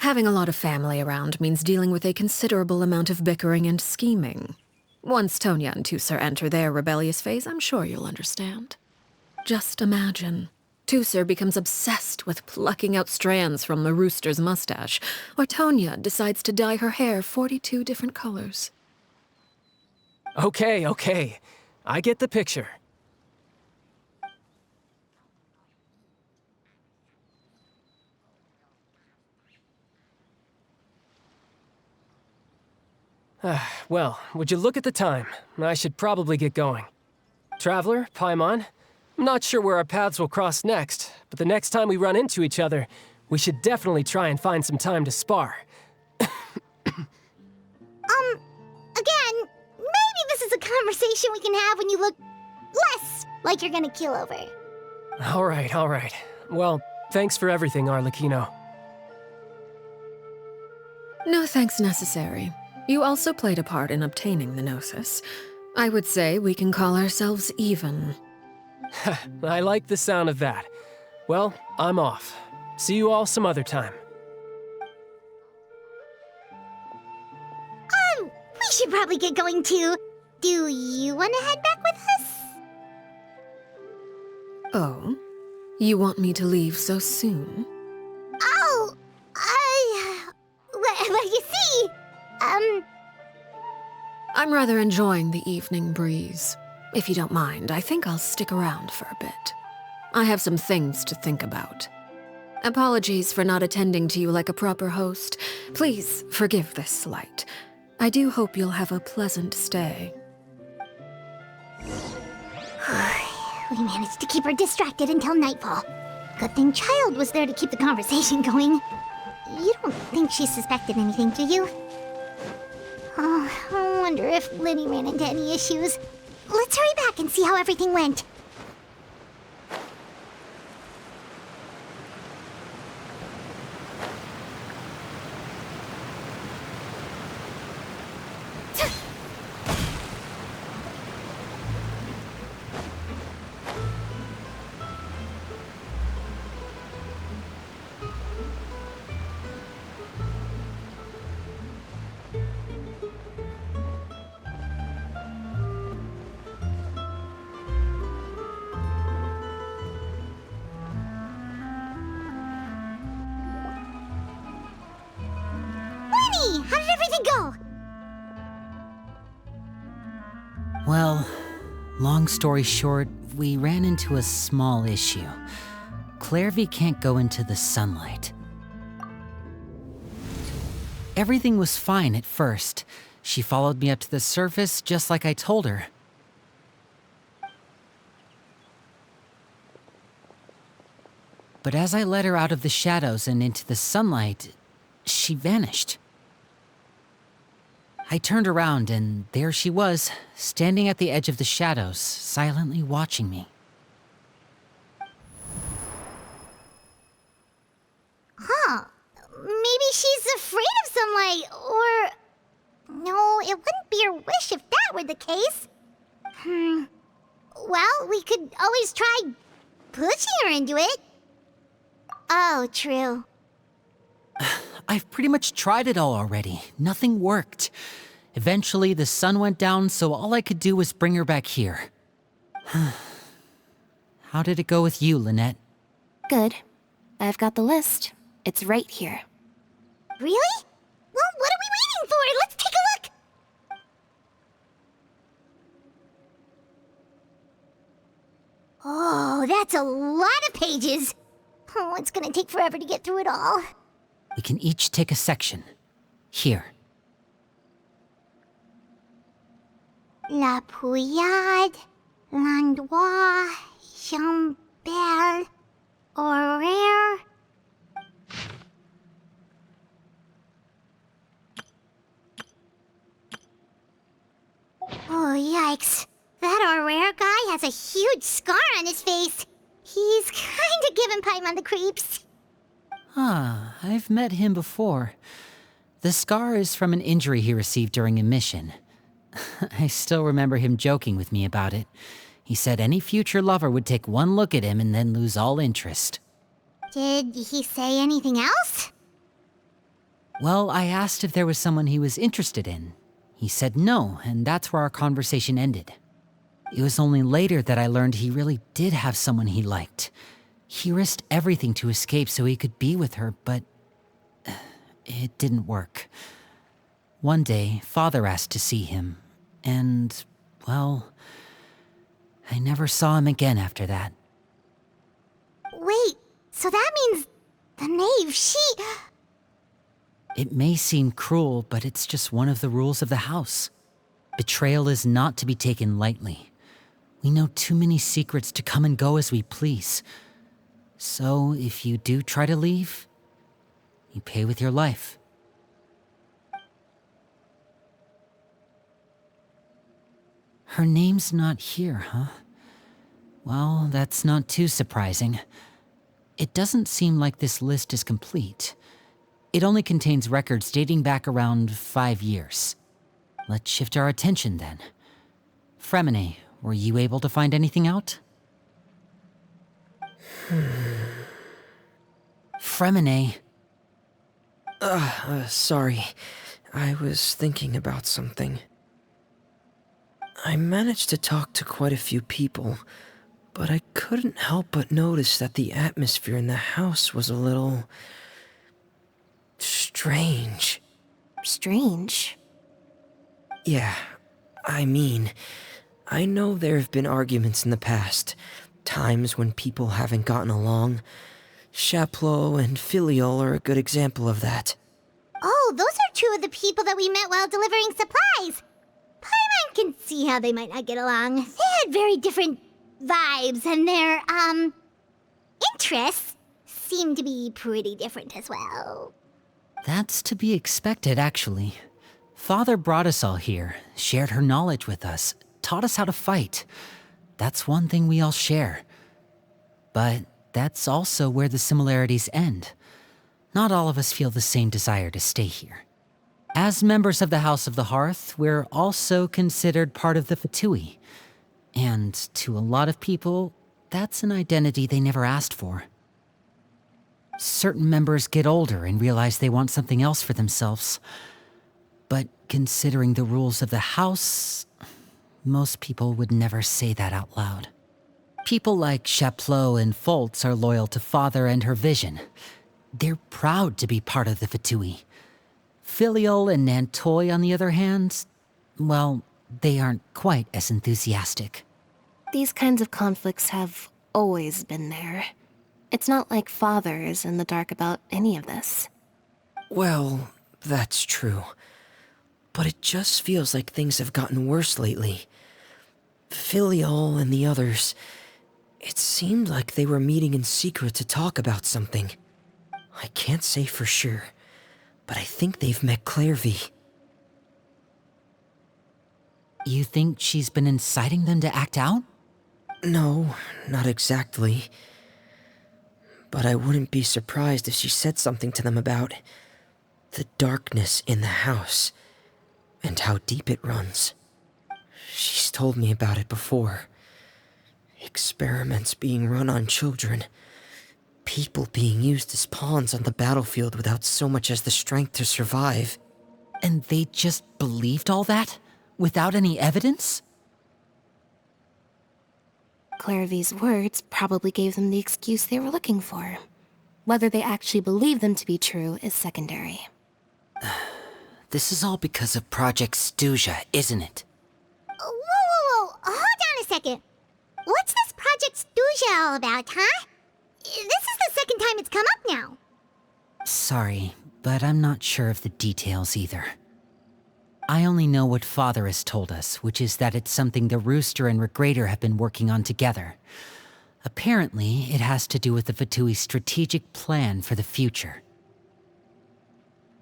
Having a lot of family around means dealing with a considerable amount of bickering and scheming. Once Tonya and Tusser enter their rebellious phase, I'm sure you'll understand. Just imagine. Tusser becomes obsessed with plucking out strands from the rooster's mustache, or Tonya decides to dye her hair 42 different colors. Okay. I get the picture. Well, would you look at the time? I should probably get going. Traveler, Paimon, I'm not sure where our paths will cross next, but the next time we run into each other, we should definitely try and find some time to spar. Again, maybe this is a conversation we can have when you look less like you're gonna keel over. All right. Well, thanks for everything, Arlecchino. No thanks necessary. You also played a part in obtaining the Gnosis. I would say we can call ourselves even. I like the sound of that. Well, I'm off. See you all some other time. We should probably get going too. Do you want to head back with us? Oh? You want me to leave so soon? Oh, well, you see, I'm rather enjoying the evening breeze. If you don't mind, I think I'll stick around for a bit. I have some things to think about. Apologies for not attending to you like a proper host. Please forgive this slight. I do hope you'll have a pleasant stay. We managed to keep her distracted until nightfall. Good thing Child was there to keep the conversation going. You don't think she suspected anything, do you? Oh, I wonder if Linny ran into any issues. Let's hurry back and see how everything went. Linny, how did everything go? Well, long story short, we ran into a small issue. Clairvy can't go into the sunlight. Everything was fine at first. She followed me up to the surface just like I told her. But as I led her out of the shadows and into the sunlight, she vanished. I turned around and there she was, standing at the edge of the shadows, silently watching me. Huh. Maybe she's afraid of sunlight, or... No, it wouldn't be her wish if that were the case. Well, we could always try pushing her into it. Oh, true. I've pretty much tried it all already. Nothing worked. Eventually, the sun went down, so all I could do was bring her back here. How did it go with you, Lynette? Good. I've got the list. It's right here. Really? Well, what are we waiting for? Let's take a look! Oh, that's a lot of pages. Oh, it's gonna take forever to get through it all. We can each take a section. Here. La Pouillade, L'Endroit, Chambel, Horaire. Oh, yikes. That Horaire guy has a huge scar on his face. He's kinda giving Paimon the creeps. I've met him before. The scar is from an injury he received during a mission. I still remember him joking with me about it. He said any future lover would take one look at him and then lose all interest. Did he say anything else? Well, I asked if there was someone he was interested in. He said no, and that's where our conversation ended. It was only later that I learned he really did have someone he liked. He risked everything to escape so he could be with her, but it didn't work. One day, Father asked to see him, and, well, I never saw him again after that. Wait, so that means the knave, It may seem cruel, but it's just one of the rules of the house. Betrayal is not to be taken lightly. We know too many secrets to come and go as we please. So, if you do try to leave, you pay with your life. Her name's not here, huh? Well, that's not too surprising. It doesn't seem like this list is complete. It only contains records dating back around 5 years. Let's shift our attention then. Fremine, were you able to find anything out? Fremine. Sorry. I was thinking about something. I managed to talk to quite a few people, but I couldn't help but notice that the atmosphere in the house was a little... strange. Strange? Yeah, I mean, I know there have been arguments in the past, times when people haven't gotten along. Chaplot and Filiol are a good example of that. Oh, those are two of the people that we met while delivering supplies. Paimon can see how they might not get along. They had very different vibes, and their, interests seem to be pretty different as well. That's to be expected, actually. Father brought us all here, shared her knowledge with us, taught us how to fight. That's one thing we all share. But that's also where the similarities end. Not all of us feel the same desire to stay here. As members of the House of the Hearth, we're also considered part of the Fatui. And to a lot of people, that's an identity they never asked for. Certain members get older and realize they want something else for themselves. But considering the rules of the house, most people would never say that out loud. People like Chaplot and Foltz are loyal to Father and her vision. They're proud to be part of the Fatui. Filiol and Nantoy, on the other hand, well, they aren't quite as enthusiastic. These kinds of conflicts have always been there. It's not like Father is in the dark about any of this. Well, That's true. But it just feels like things have gotten worse lately. Filial and the others, it seemed like they were meeting in secret to talk about something. I can't say for sure, but I think they've met Clairvy. You think she's been inciting them to act out? No, not exactly. But I wouldn't be surprised if she said something to them about the darkness in the house and how deep it runs. She's told me about it before. Experiments being run on children. People being used as pawns on the battlefield without so much as the strength to survive. And they just believed all that? Without any evidence? Clairvy's words probably gave them the excuse they were looking for. Whether they actually believe them to be true is secondary. This is all because of Project Stuja, isn't it? Whoa. Hold on a second. What's this Project Stuja all about, huh? This is the second time it's come up now. Sorry, but I'm not sure of the details either. I only know what Father has told us, which is that it's something the Rooster and Regrator have been working on together. Apparently, it has to do with the Fatui's strategic plan for the future.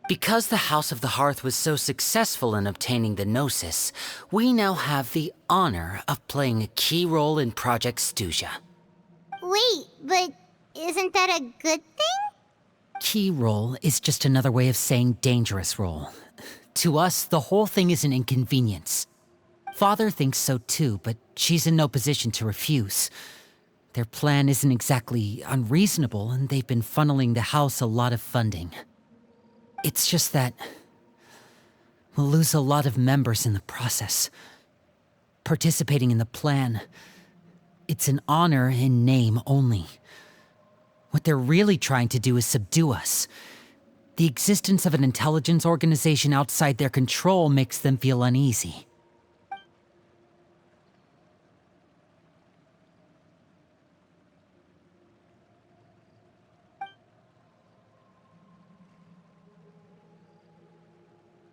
Because the House of the Hearth was so successful in obtaining the Gnosis, we now have the honor of playing a key role in Project Stuja. Wait, but isn't that a good thing? Key role is just another way of saying dangerous role. To us, the whole thing is an inconvenience. Father thinks so too, but she's in no position to refuse. Their plan isn't exactly unreasonable, and they've been funneling the house a lot of funding. It's just that we'll lose a lot of members in the process. Participating in the plan, it's an honor in name only. What they're really trying to do is subdue us. The existence of an intelligence organization outside their control makes them feel uneasy.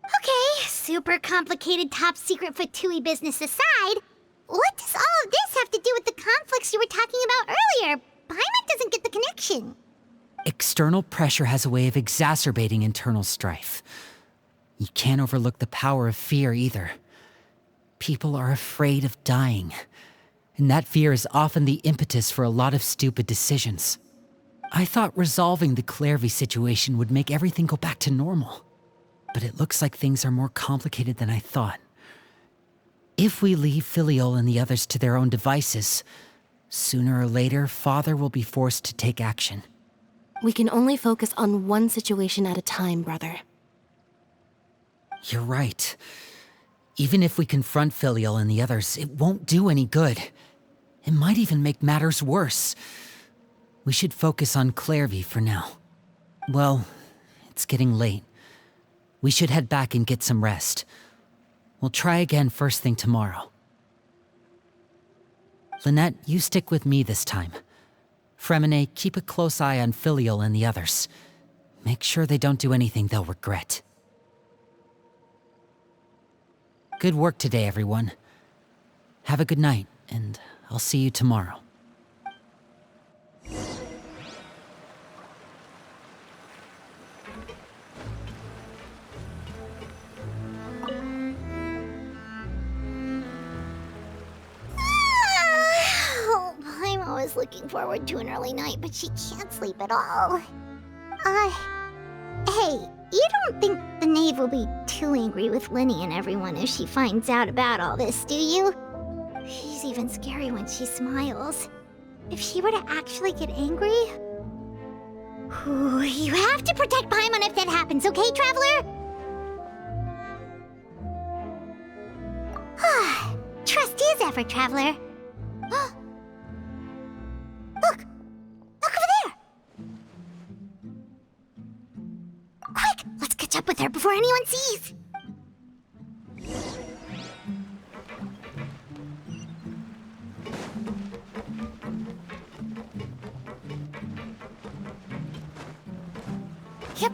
Okay, super complicated top secret Fatui business aside, what does all of this have to do with the conflicts you were talking about earlier? Paimon doesn't get the connection. External pressure has a way of exacerbating internal strife. You can't overlook the power of fear either. People are afraid of dying, and that fear is often the impetus for a lot of stupid decisions. I thought resolving the Clairvy situation would make everything go back to normal, but it looks like things are more complicated than I thought. If we leave Filial and the others to their own devices, sooner or later, Father will be forced to take action. We can only focus on one situation at a time, brother. You're right. Even if we confront Filial and the others, it won't do any good. It might even make matters worse. We should focus on Clairvy for now. Well, it's getting late. We should head back and get some rest. We'll try again first thing tomorrow. Lynette, you stick with me this time. Fremine, keep a close eye on Filial and the others. Make sure they don't do anything they'll regret. Good work today, everyone. Have a good night, and I'll see you tomorrow. Paimon was looking forward to an early night, but she can't sleep at all. Hey, you don't think the knave will be too angry with Linny and everyone if she finds out about all this, do you? She's even scary when she smiles. If she were to actually get angry... Ooh, you have to protect Paimon if that happens, okay, Traveler? Trust is ever, Traveler. Look! Look over there! Quick! Let's catch up with her before anyone sees! Yep.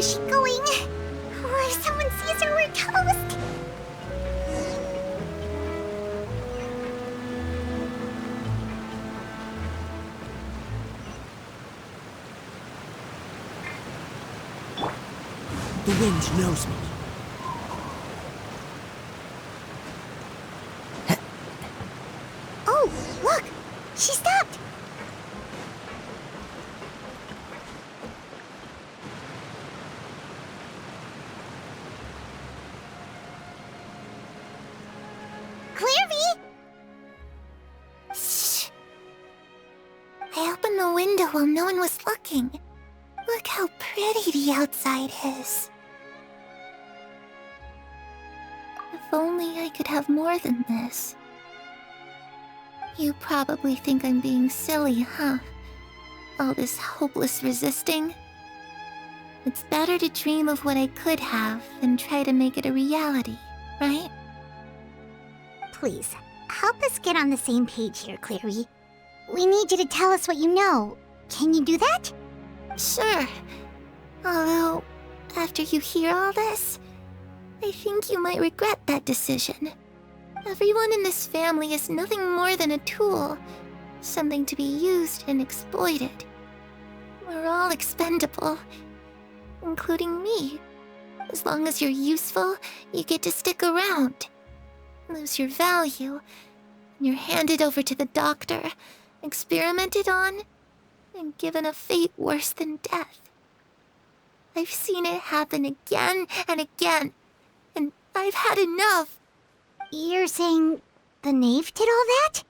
is she going? Oh, if someone sees her, we're toast! The wind knows me. Oh, look! She stopped! Clairvy! Shh. I opened the window while no one was looking. Look how pretty the outside is. If only I could have more than this. You probably think I'm being silly, huh? All this hopeless resisting. It's better to dream of what I could have than try to make it a reality, right? Please, help us get on the same page here, Clary. We need you to tell us what you know. Can you do that? Sure. Although, after you hear all this, I think you might regret that decision. Everyone in this family is nothing more than a tool, something to be used and exploited. We're all expendable, including me. As long as you're useful, you get to stick around. Lose your value, and you're handed over to the doctor, experimented on, and given a fate worse than death. I've seen it happen again and again, and I've had enough. You're saying the knave did all that?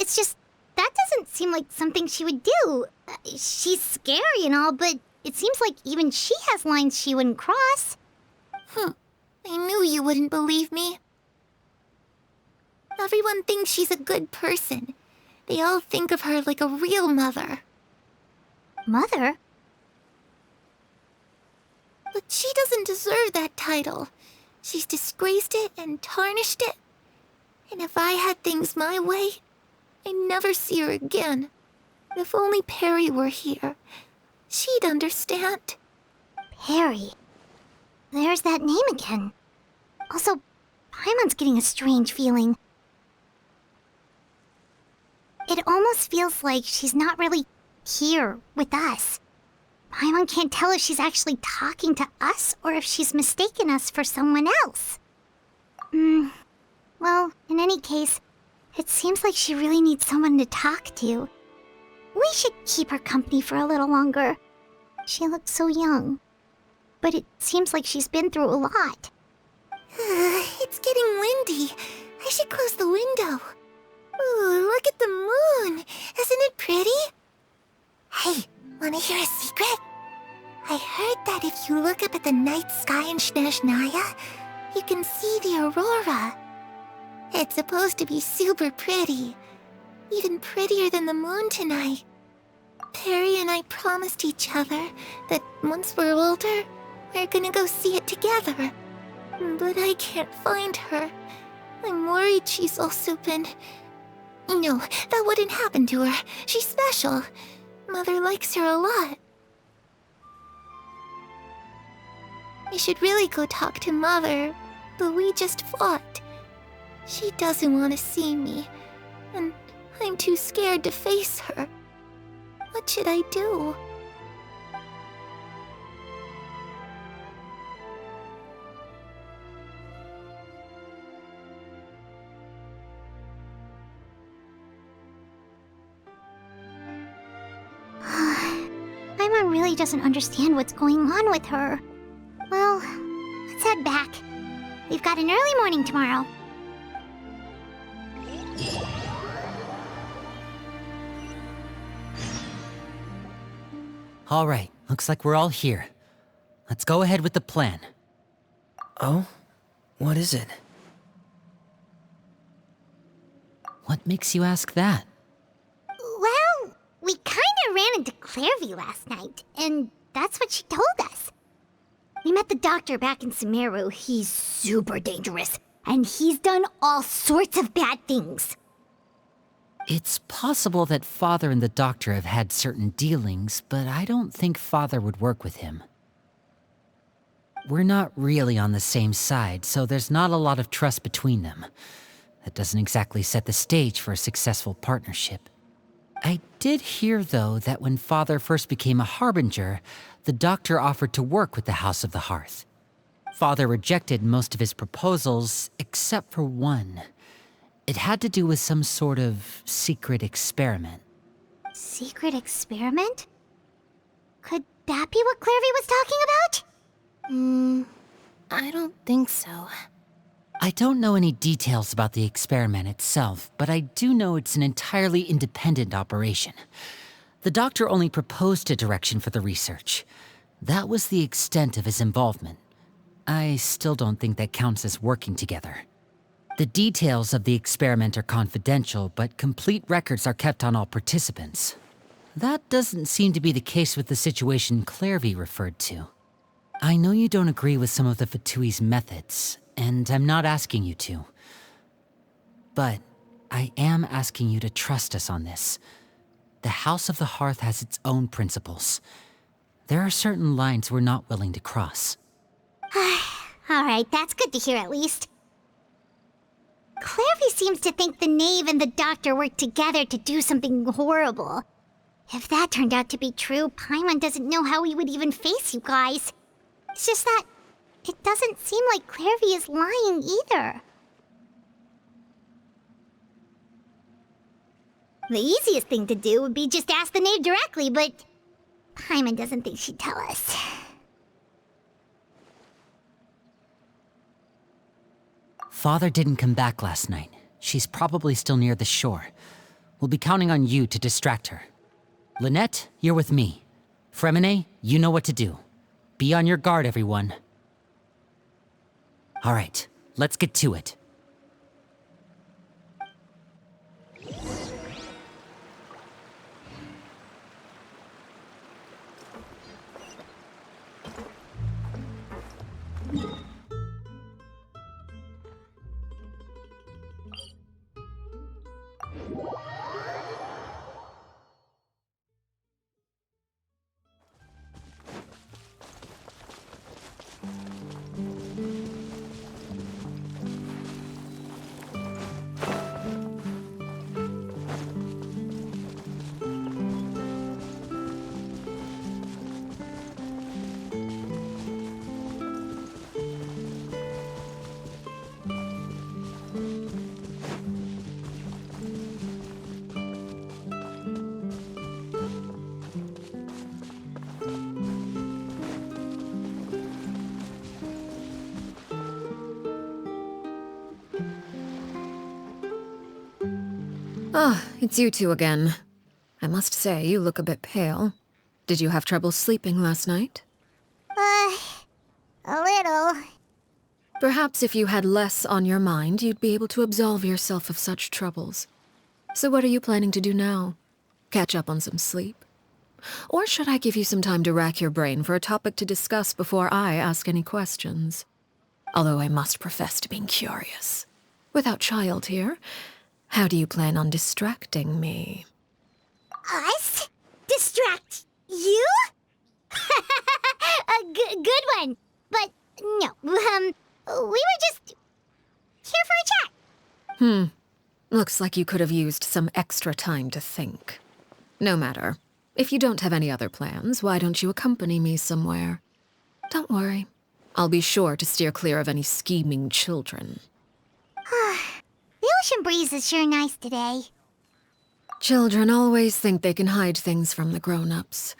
It's just, that doesn't seem like something she would do. She's scary and all, but it seems like even she has lines she wouldn't cross. I knew you wouldn't believe me. Everyone thinks she's a good person. They all think of her like a real mother. Mother? But she doesn't deserve that title. She's disgraced it and tarnished it. And if I had things my way, I'd never see her again. If only Perry were here, she'd understand. Perry. There's that name again. Also, Paimon's getting a strange feeling. It almost feels like she's not really here with us. Paimon can't tell if she's actually talking to us or if she's mistaken us for someone else. Well, in any case, it seems like she really needs someone to talk to. We should keep her company for a little longer. She looks so young. But it seems like she's been through a lot. It's getting windy. I should close the window. Ooh, look at the moon. Isn't it pretty? Hey, wanna hear a secret? I heard that if you look up at the night sky in Snezhnaya, you can see the aurora. It's supposed to be super pretty. Even prettier than the moon tonight. Perry and I promised each other that once we're older, we're gonna go see it together. But I can't find her. I'm worried she's also been... No, that wouldn't happen to her. She's special. Mother likes her a lot. I should really go talk to Mother, but we just fought. She doesn't want to see me, and I'm too scared to face her. What should I do? Paimon really doesn't understand what's going on with her. Well, let's head back. We've got an early morning tomorrow. All right, looks like we're all here. Let's go ahead with the plan. Oh? What is it? What makes you ask that? Well, we kinda ran into Clairvy last night, and that's what she told us. We met the doctor back in Sumeru. He's super dangerous, and he's done all sorts of bad things. It's possible that Father and the doctor have had certain dealings, but I don't think Father would work with him. We're not really on the same side, so there's not a lot of trust between them. That doesn't exactly set the stage for a successful partnership. I did hear, though, that when Father first became a Harbinger, the doctor offered to work with the House of the Hearth. Father rejected most of his proposals, except for one. It had to do with some sort of secret experiment. Secret experiment? Could that be what Clairvy was talking about? I don't think so. I don't know any details about the experiment itself, but I do know it's an entirely independent operation. The doctor only proposed a direction for the research. That was the extent of his involvement. I still don't think that counts as working together. The details of the experiment are confidential, but complete records are kept on all participants. That doesn't seem to be the case with the situation Clairvy referred to. I know you don't agree with some of the Fatui's methods, and I'm not asking you to. But I am asking you to trust us on this. The House of the Hearth has its own principles. There are certain lines we're not willing to cross. Alright, that's good to hear at least. Clairvy seems to think the knave and the doctor worked together to do something horrible. If that turned out to be true, Paimon doesn't know how he would even face you guys. It's just that it doesn't seem like Clairvy is lying either. The easiest thing to do would be just ask the knave directly, but Paimon doesn't think she'd tell us. Father didn't come back last night. She's probably still near the shore. We'll be counting on you to distract her. Lynette, you're with me. Fremine, you know what to do. Be on your guard, everyone. All right, let's get to it. Ah, it's you two again. I must say, you look a bit pale. Did you have trouble sleeping last night? A little. Perhaps if you had less on your mind, you'd be able to absolve yourself of such troubles. So what are you planning to do now? Catch up on some sleep? Or should I give you some time to rack your brain for a topic to discuss before I ask any questions? Although I must profess to being curious. Without child here, how do you plan on distracting me? Us? Distract you? A good one. But no, we were just here for a chat. Looks like you could have used some extra time to think. No matter. If you don't have any other plans, why don't you accompany me somewhere? Don't worry. I'll be sure to steer clear of any scheming children. The ocean breeze is sure nice today. Children always think they can hide things from the grown-ups.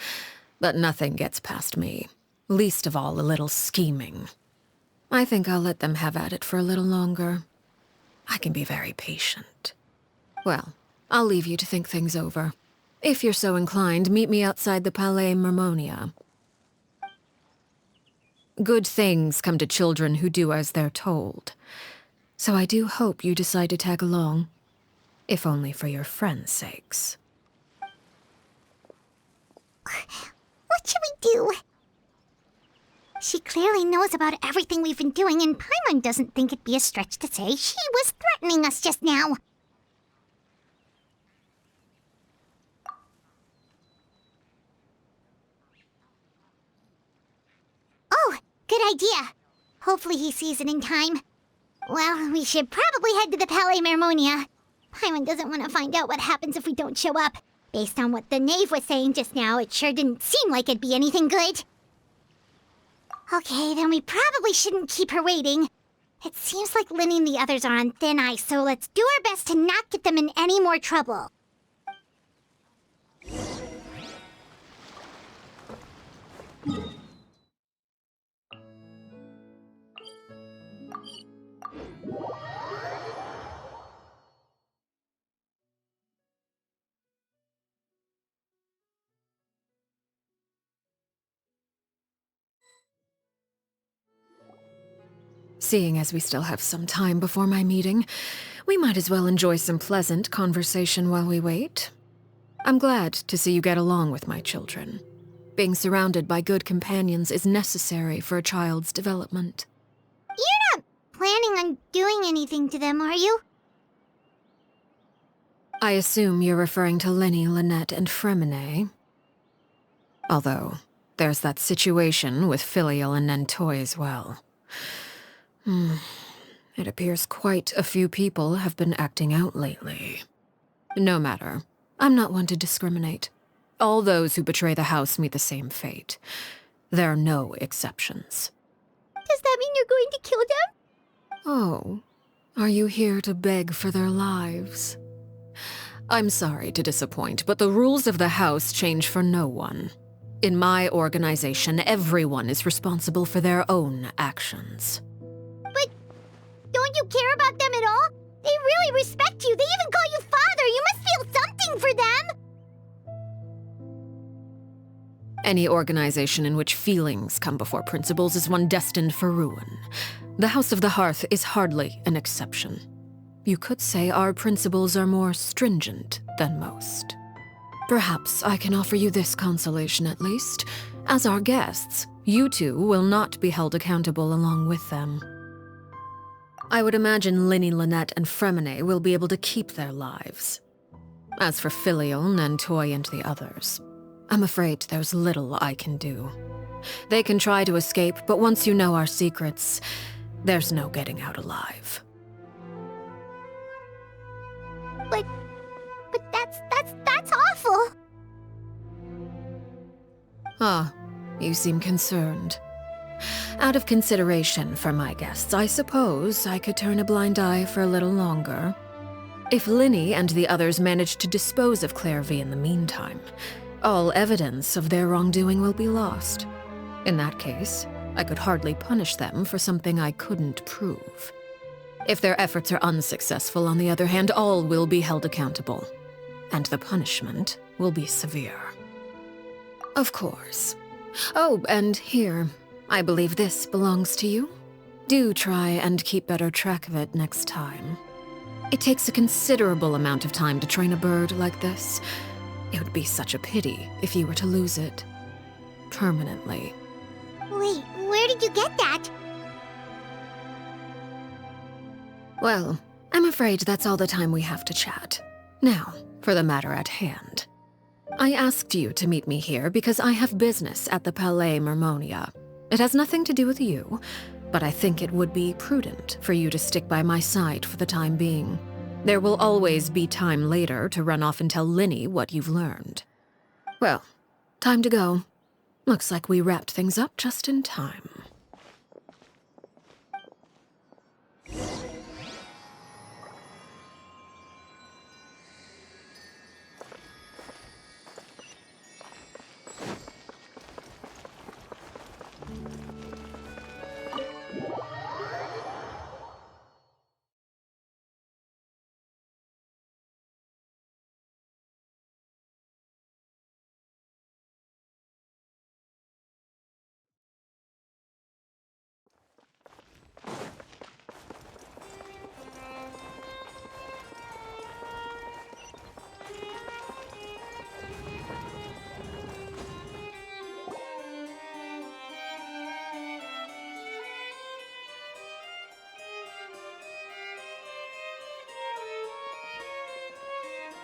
But nothing gets past me. Least of all a little scheming. I think I'll let them have at it for a little longer. I can be very patient. Well, I'll leave you to think things over. If you're so inclined, meet me outside the Palais Mermonia. Good things come to children who do as they're told. So I do hope you decide to tag along. If only for your friends' sakes. What should we do? She clearly knows about everything we've been doing, and Paimon doesn't think it'd be a stretch to say she was threatening us just now. good idea. Hopefully he sees it in time. Well, we should probably head to the Palais Mermonia. Paimon doesn't want to find out what happens if we don't show up. Based on what the knave was saying just now, it sure didn't seem like it'd be anything good. Okay, then we probably shouldn't keep her waiting. It seems like Linny and the others are on thin ice, so let's do our best to not get them in any more trouble. Seeing as we still have some time before my meeting, we might as well enjoy some pleasant conversation while we wait. I'm glad to see you get along with my children. Being surrounded by good companions is necessary for a child's development. You're not planning on doing anything to them, are you? I assume you're referring to Linny, Lynette, and Fremine. Although, there's that situation with Filial and Nentoy as well. It appears quite a few people have been acting out lately. No matter. I'm not one to discriminate. All those who betray the house meet the same fate. There are no exceptions. Does that mean you're going to kill them? Oh, are you here to beg for their lives? I'm sorry to disappoint, but the rules of the house change for no one. In my organization, everyone is responsible for their own actions. But don't you care about them at all? They really respect you. They even call you father. You must feel something for them. Any organization in which feelings come before principles is one destined for ruin. The House of the Hearth is hardly an exception. You could say our principles are more stringent than most. Perhaps I can offer you this consolation at least. As our guests, you two will not be held accountable along with them. I would imagine Linny, Lynette, and Fremine will be able to keep their lives. As for Filial, Nentoy, and the others, I'm afraid there's little I can do. They can try to escape, but once you know our secrets, there's no getting out alive. But that's awful. Ah, you seem concerned. Out of consideration for my guests, I suppose I could turn a blind eye for a little longer. If Linny and the others manage to dispose of Clairvy in the meantime, all evidence of their wrongdoing will be lost. In that case, I could hardly punish them for something I couldn't prove. If their efforts are unsuccessful, on the other hand, all will be held accountable, and the punishment will be severe. Of course. Oh, and here, I believe this belongs to you. Do try and keep better track of it next time. It takes a considerable amount of time to train a bird like this. It would be such a pity if you were to lose it. Permanently. Wait, where did you get that? Well, I'm afraid that's all the time we have to chat. Now, for the matter at hand. I asked you to meet me here because I have business at the Palais Mermonia. It has nothing to do with you, but I think it would be prudent for you to stick by my side for the time being. There will always be time later to run off and tell Linny what you've learned. Well, time to go. Looks like we wrapped things up just in time.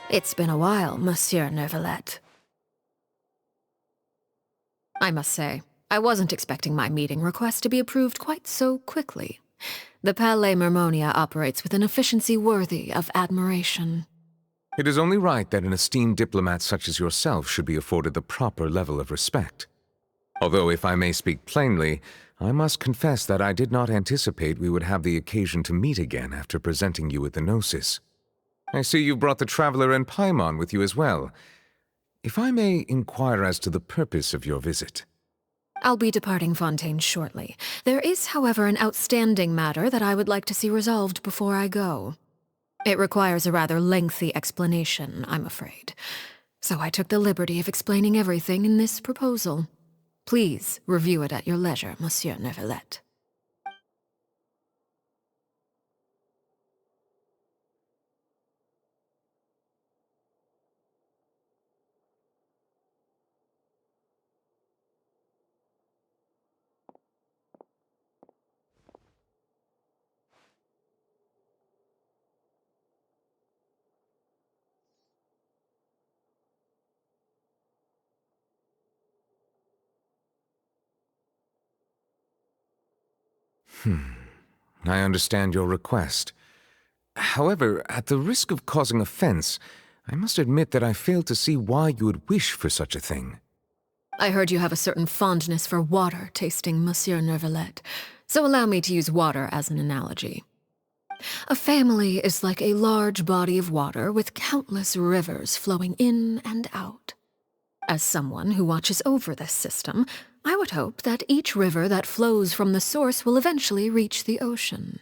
It's been a while, Monsieur Neuvillette. I must say, I wasn't expecting my meeting request to be approved quite so quickly. The Palais Mermonia operates with an efficiency worthy of admiration. It is only right that an esteemed diplomat such as yourself should be afforded the proper level of respect. Although, if I may speak plainly, I must confess that I did not anticipate we would have the occasion to meet again after presenting you with the Gnosis. I see you've brought the Traveler and Paimon with you as well. If I may inquire as to the purpose of your visit. I'll be departing Fontaine shortly. There is, however, an outstanding matter that I would like to see resolved before I go. It requires a rather lengthy explanation, I'm afraid. So I took the liberty of explaining everything in this proposal. Please review it at your leisure, Monsieur Neuvillette. I understand your request. However, at the risk of causing offense, I must admit that I fail to see why you would wish for such a thing. I heard you have a certain fondness for water tasting, Monsieur Neuvillette, so allow me to use water as an analogy. A family is like a large body of water with countless rivers flowing in and out. As someone who watches over this system, I would hope that each river that flows from the source will eventually reach the ocean.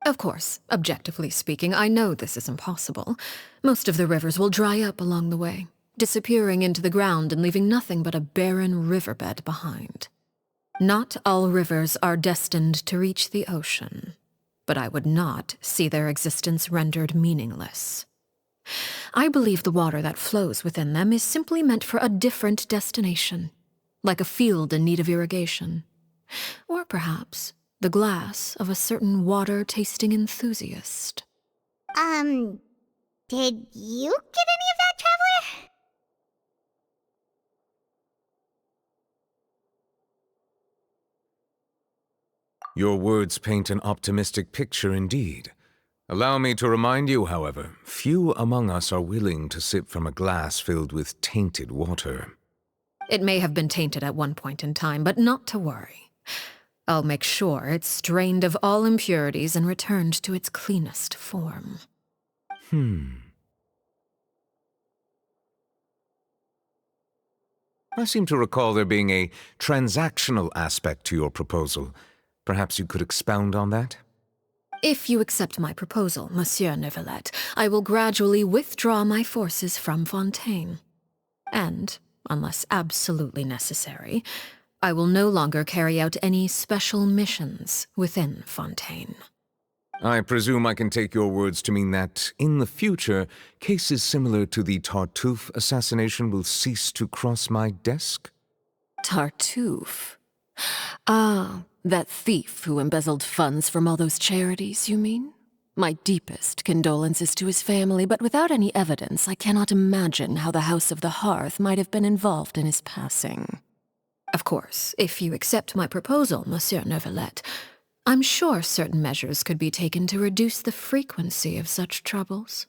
Of course, objectively speaking, I know this is impossible. Most of the rivers will dry up along the way, disappearing into the ground and leaving nothing but a barren riverbed behind. Not all rivers are destined to reach the ocean, but I would not see their existence rendered meaningless. I believe the water that flows within them is simply meant for a different destination, like a field in need of irrigation. Or perhaps the glass of a certain water-tasting enthusiast. Did you get any of that, Traveler? Your words paint an optimistic picture indeed. Allow me to remind you, however, few among us are willing to sip from a glass filled with tainted water. It may have been tainted at one point in time, but not to worry. I'll make sure it's drained of all impurities and returned to its cleanest form. I seem to recall there being a transactional aspect to your proposal. Perhaps you could expound on that? If you accept my proposal, Monsieur Neuvillette, I will gradually withdraw my forces from Fontaine. And, unless absolutely necessary, I will no longer carry out any special missions within Fontaine. I presume I can take your words to mean that, in the future, cases similar to the Tartuffe assassination will cease to cross my desk? Tartuffe? Ah, that thief who embezzled funds from all those charities, you mean? My deepest condolences to his family, but without any evidence, I cannot imagine how the House of the Hearth might have been involved in his passing. Of course, if you accept my proposal, Monsieur Neuvillette, I'm sure certain measures could be taken to reduce the frequency of such troubles.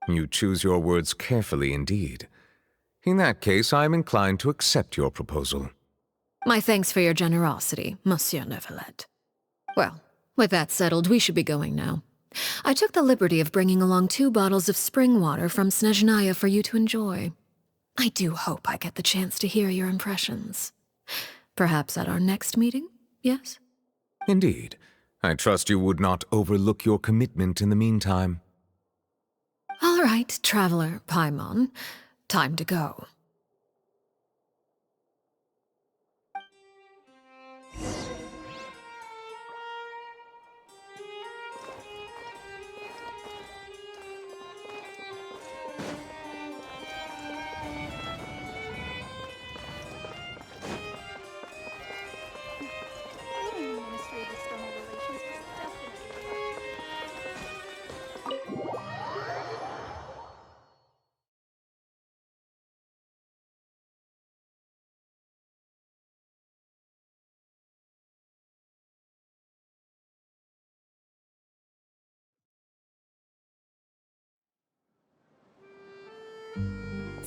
You choose your words carefully indeed. In that case, I am inclined to accept your proposal. My thanks for your generosity, Monsieur Neuvillette. Well, with that settled, we should be going now. I took the liberty of bringing along 2 bottles of spring water from Snezhnaya for you to enjoy. I do hope I get the chance to hear your impressions. Perhaps at our next meeting, yes? Indeed. I trust you would not overlook your commitment in the meantime. All right, Traveler Paimon. Time to go.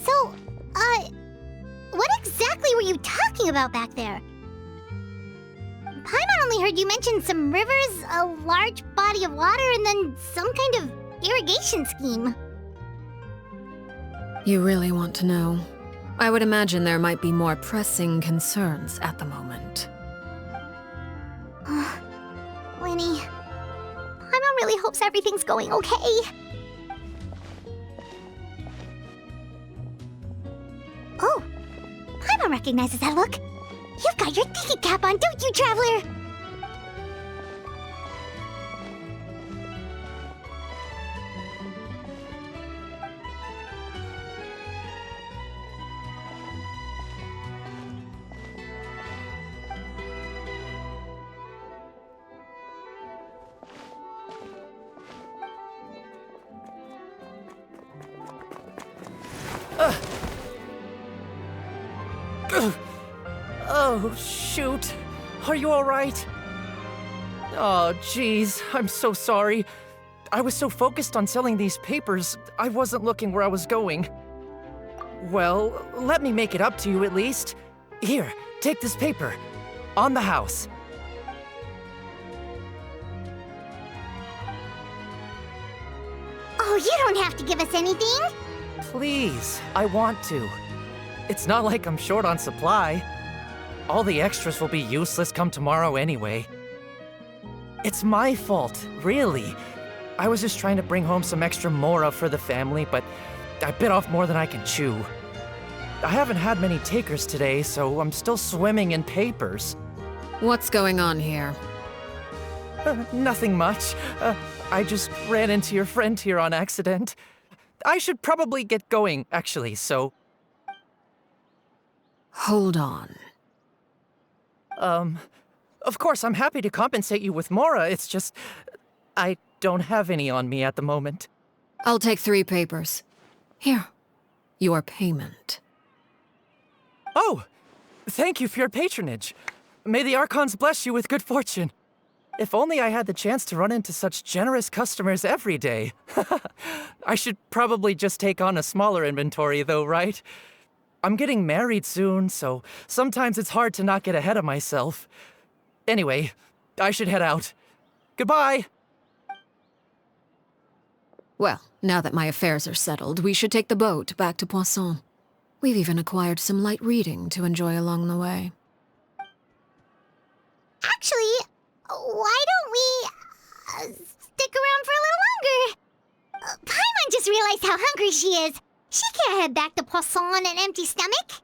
So, what exactly were you talking about back there? Paimon only heard you mention some rivers, a large body of water, and then some kind of irrigation scheme. You really want to know? I would imagine there might be more pressing concerns at the moment. Winnie, Paimon really hopes everything's going okay. Oh, Paimon recognizes that look. You've got your thinking cap on, don't you, Traveler? Oh, shoot. Are you alright? Oh, jeez. I'm so sorry. I was so focused on selling these papers, I wasn't looking where I was going. Well, let me make it up to you at least. Here, take this paper. On the house. Oh, you don't have to give us anything. Please, I want to. It's not like I'm short on supply. All the extras will be useless come tomorrow anyway. It's my fault, really. I was just trying to bring home some extra mora for the family, but I bit off more than I can chew. I haven't had many takers today, so I'm still swimming in papers. What's going on here? Nothing much. I just ran into your friend here on accident. I should probably get going, actually, so... Hold on. Of course, I'm happy to compensate you with mora, it's just... I don't have any on me at the moment. I'll take 3 papers. Here. Your payment. Oh! Thank you for your patronage. May the Archons bless you with good fortune. If only I had the chance to run into such generous customers every day. I should probably just take on a smaller inventory though, right? I'm getting married soon, so sometimes it's hard to not get ahead of myself. Anyway, I should head out. Goodbye! Well, now that my affairs are settled, we should take the boat back to Poisson. We've even acquired some light reading to enjoy along the way. Actually, why don't we stick around for a little longer? Paimon just realized how hungry she is. She can't head back to Poisson on an empty stomach.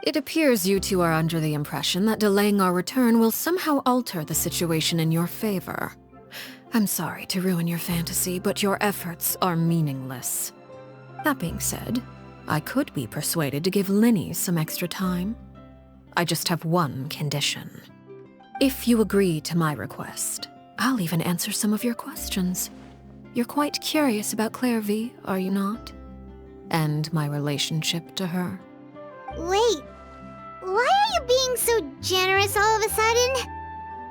It appears you two are under the impression that delaying our return will somehow alter the situation in your favor. I'm sorry to ruin your fantasy, but your efforts are meaningless. That being said, I could be persuaded to give Linny some extra time. I just have one condition. If you agree to my request, I'll even answer some of your questions. You're quite curious about Clairvy, are you not? And my relationship to her. Wait, why are you being so generous all of a sudden?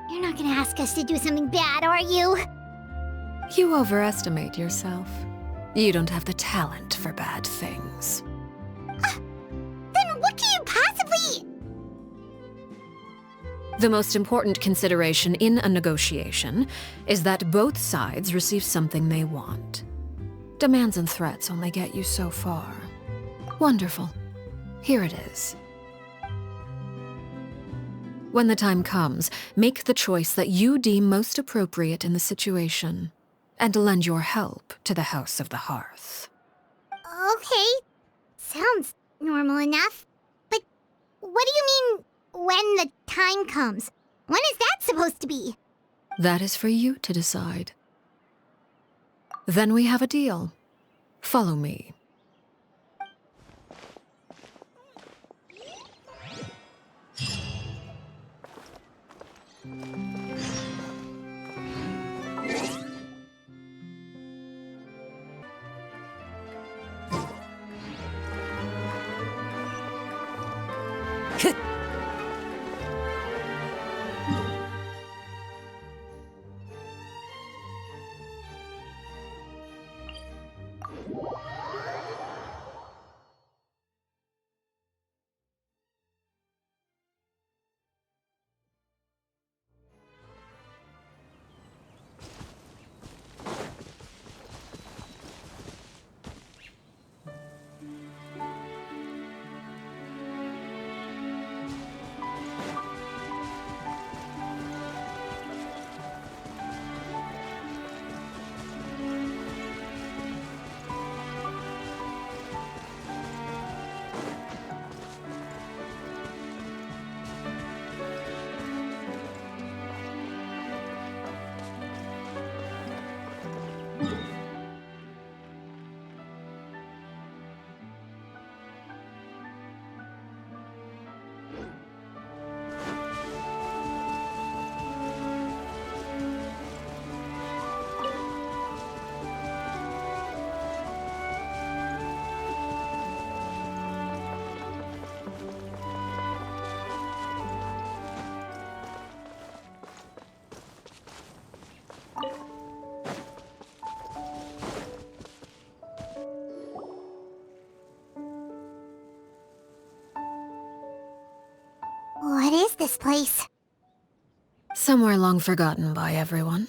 You're not gonna ask us to do something bad, are you? You overestimate yourself. You don't have the talent for bad things. Then what can you possibly... The most important consideration in a negotiation is that both sides receive something they want. Demands and threats only get you so far. Wonderful. Here it is. When the time comes, make the choice that you deem most appropriate in the situation, and lend your help to the House of the Hearth. Okay, sounds normal enough. But what do you mean, when the time comes? When is that supposed to be? That is for you to decide. Then we have a deal. Follow me. this place? Somewhere long forgotten by everyone.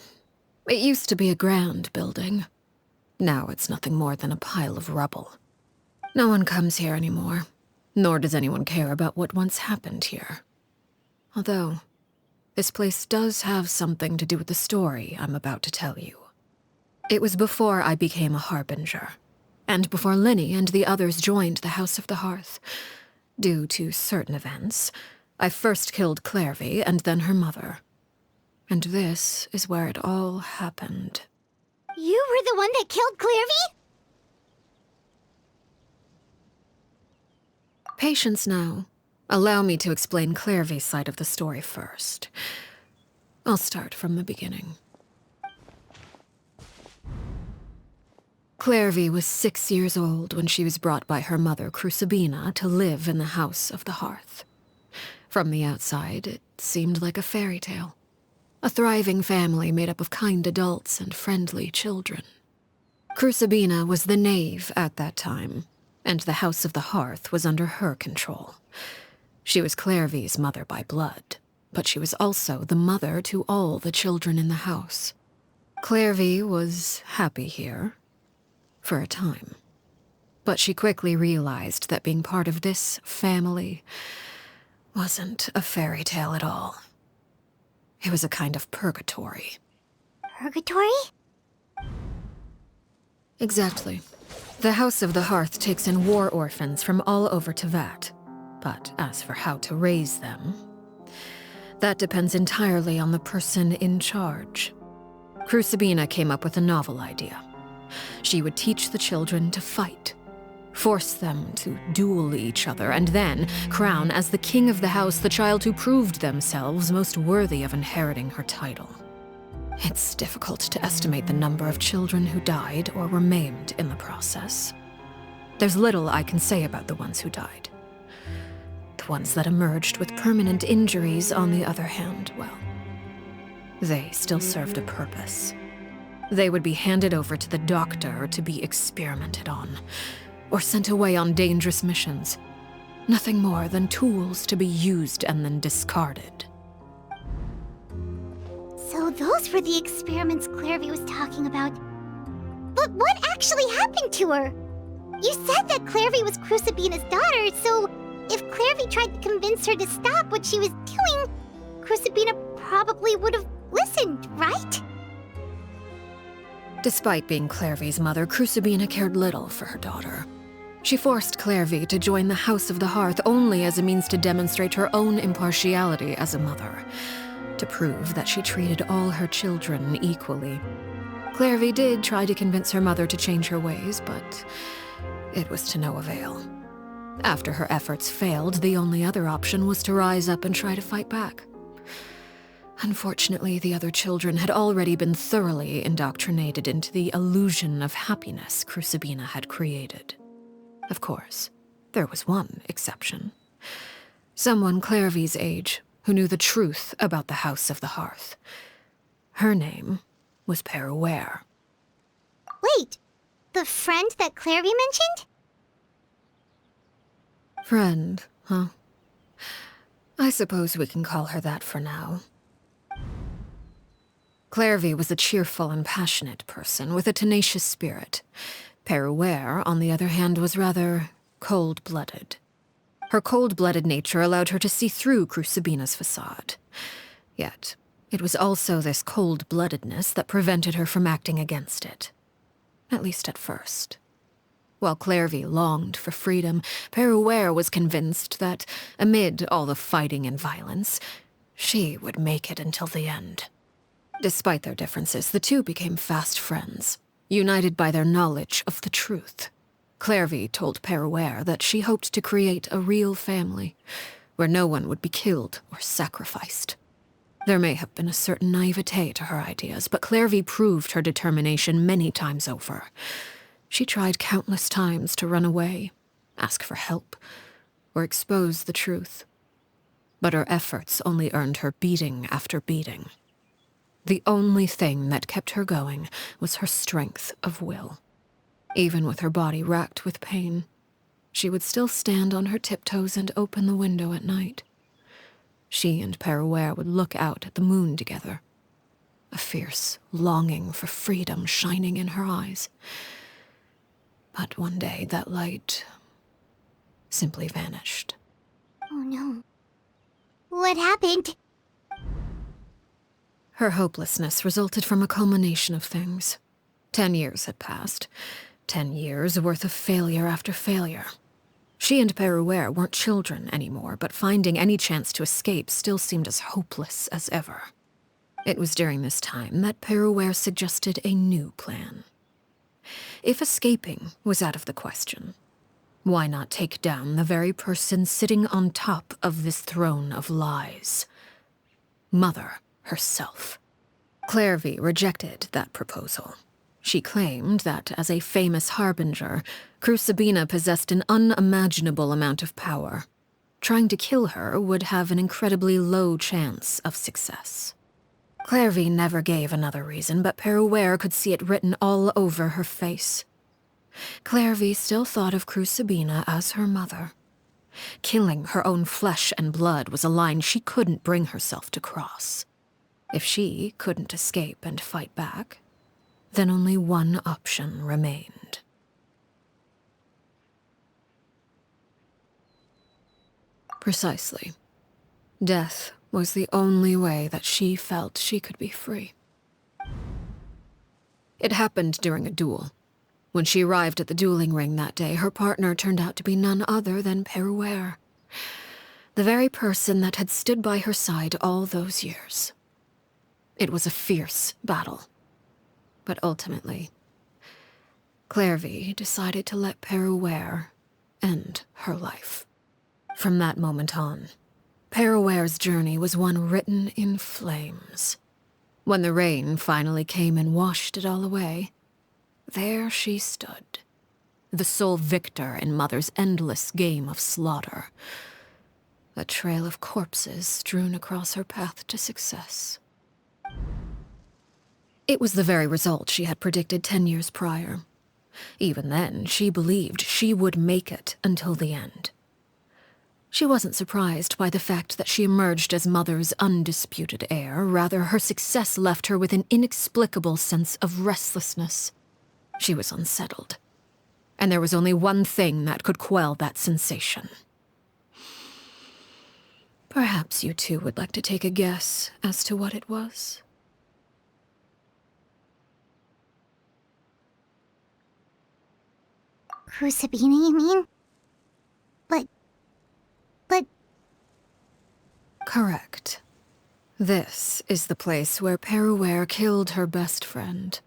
It used to be a grand building. Now it's nothing more than a pile of rubble. No one comes here anymore, nor does anyone care about what once happened here. Although, this place does have something to do with the story I'm about to tell you. It was before I became a Harbinger, and before Linny and the others joined the House of the Hearth. Due to certain events, I first killed Clairvy and then her mother. And this is where it all happened. You were the one that killed Clairvy? Patience now. Allow me to explain Clairvy's side of the story first. I'll start from the beginning. Clairvy was 6 years old when she was brought by her mother, Crucibina, to live in the House of the Hearth. From the outside, it seemed like a fairy tale. A thriving family made up of kind adults and friendly children. Crucibina was the knave at that time, and the House of the Hearth was under her control. She was Clairvy's mother by blood, but she was also the mother to all the children in the house. Clairvy was happy here, for a time. But she quickly realized that being part of this family wasn't a fairy tale at all. It was a kind of purgatory. Purgatory? Exactly. The House of the Hearth takes in war orphans from all over Tevat. But as for how to raise them, that depends entirely on the person in charge. Crucibina came up with a novel idea. She would teach the children to fight, force them to duel each other, and then crown as the king of the house the child who proved themselves most worthy of inheriting her title. It's difficult to estimate the number of children who died or were maimed in the process. There's little I can say about the ones who died. The ones that emerged with permanent injuries, on the other hand, well, they still served a purpose. They would be handed over to the doctor to be experimented on, or sent away on dangerous missions. Nothing more than tools to be used and then discarded. So those were the experiments Clairvy was talking about. But what actually happened to her? You said that Clairvy was Crucibina's daughter, so if Clairvy tried to convince her to stop what she was doing, Crucibina probably would have listened, right? Despite being Clairvy's mother, Crucibina cared little for her daughter. She forced Clairvy to join the House of the Hearth only as a means to demonstrate her own impartiality as a mother, to prove that she treated all her children equally. Clairvy did try to convince her mother to change her ways, but it was to no avail. After her efforts failed, the only other option was to rise up and try to fight back. Unfortunately, the other children had already been thoroughly indoctrinated into the illusion of happiness Crucibina had created. Of course, there was one exception. Someone Clairvy's age who knew the truth about the House of the Hearth. Her name was Peruere. Wait, the friend that Clairvy mentioned? Friend, huh? I suppose we can call her that for now. Clairvy was a cheerful and passionate person with a tenacious spirit. Peruere, on the other hand, was rather cold-blooded. Her cold-blooded nature allowed her to see through Crucibina's facade. Yet, it was also this cold-bloodedness that prevented her from acting against it. At least at first. While Clairvy longed for freedom, Peruere was convinced that, amid all the fighting and violence, she would make it until the end. Despite their differences, the two became fast friends, united by their knowledge of the truth. Clairvy told Peruere that she hoped to create a real family, where no one would be killed or sacrificed. There may have been a certain naivete to her ideas, but Clairvy proved her determination many times over. She tried countless times to run away, ask for help, or expose the truth. But her efforts only earned her beating after beating. The only thing that kept her going was her strength of will. Even with her body racked with pain, she would still stand on her tiptoes and open the window at night. she and Perouer would look out at the moon together, a fierce longing for freedom shining in her eyes. But one day that light simply vanished. Oh no. What happened? Her hopelessness resulted from a culmination of things. 10 years had passed. 10 years worth of failure after failure. She and Perouer weren't children anymore, but finding any chance to escape still seemed as hopeless as ever. It was during this time that Perouer suggested a new plan. If escaping was out of the question, why not take down the very person sitting on top of this throne of lies? Mother herself. Clairvy rejected that proposal. She claimed that, as a famous harbinger, Crucibina possessed an unimaginable amount of power. Trying to kill her would have an incredibly low chance of success. Clairvy never gave another reason, but Perouer could see it written all over her face. Clairvy still thought of Crucibina as her mother. Killing her own flesh and blood was a line she couldn't bring herself to cross. If she couldn't escape and fight back, then only one option remained. Precisely. Death was the only way that she felt she could be free. It happened during a duel. When she arrived at the dueling ring that day, her partner turned out to be none other than Perouer, the very person that had stood by her side all those years. It was a fierce battle. But ultimately, Clairvy decided to let Perouer end her life. From that moment on, Perouer's journey was one written in flames. When the rain finally came and washed it all away, there she stood, the sole victor in Mother's endless game of slaughter, a trail of corpses strewn across her path to success. It was the very result she had predicted 10 years prior. Even then, she believed she would make it until the end. She wasn't surprised by the fact that she emerged as Mother's undisputed heir. Rather, her success left her with an inexplicable sense of restlessness. She was unsettled, and there was only one thing that could quell that sensation. Perhaps you two would like to take a guess as to what it was? Crucibina, you mean? But... Correct. This is the place where Perouer killed her best friend.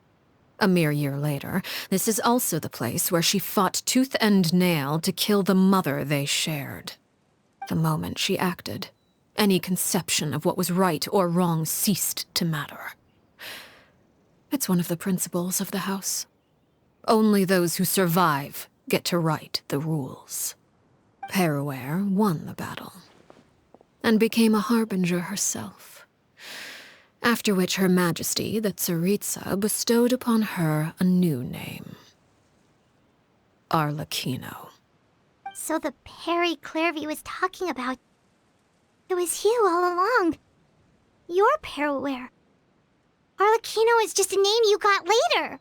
A mere year later, this is also the place where she fought tooth and nail to kill the mother they shared. The moment she acted, any conception of what was right or wrong ceased to matter. It's one of the principles of the house. Only those who survive get to write the rules. Perouer won the battle, and became a harbinger herself. After which Her Majesty, the Tsaritsa, bestowed upon her a new name. Arlecchino. So the Perry Clairvy was talking about... It was you all along. You're Perouer. Arlecchino is just a name you got later.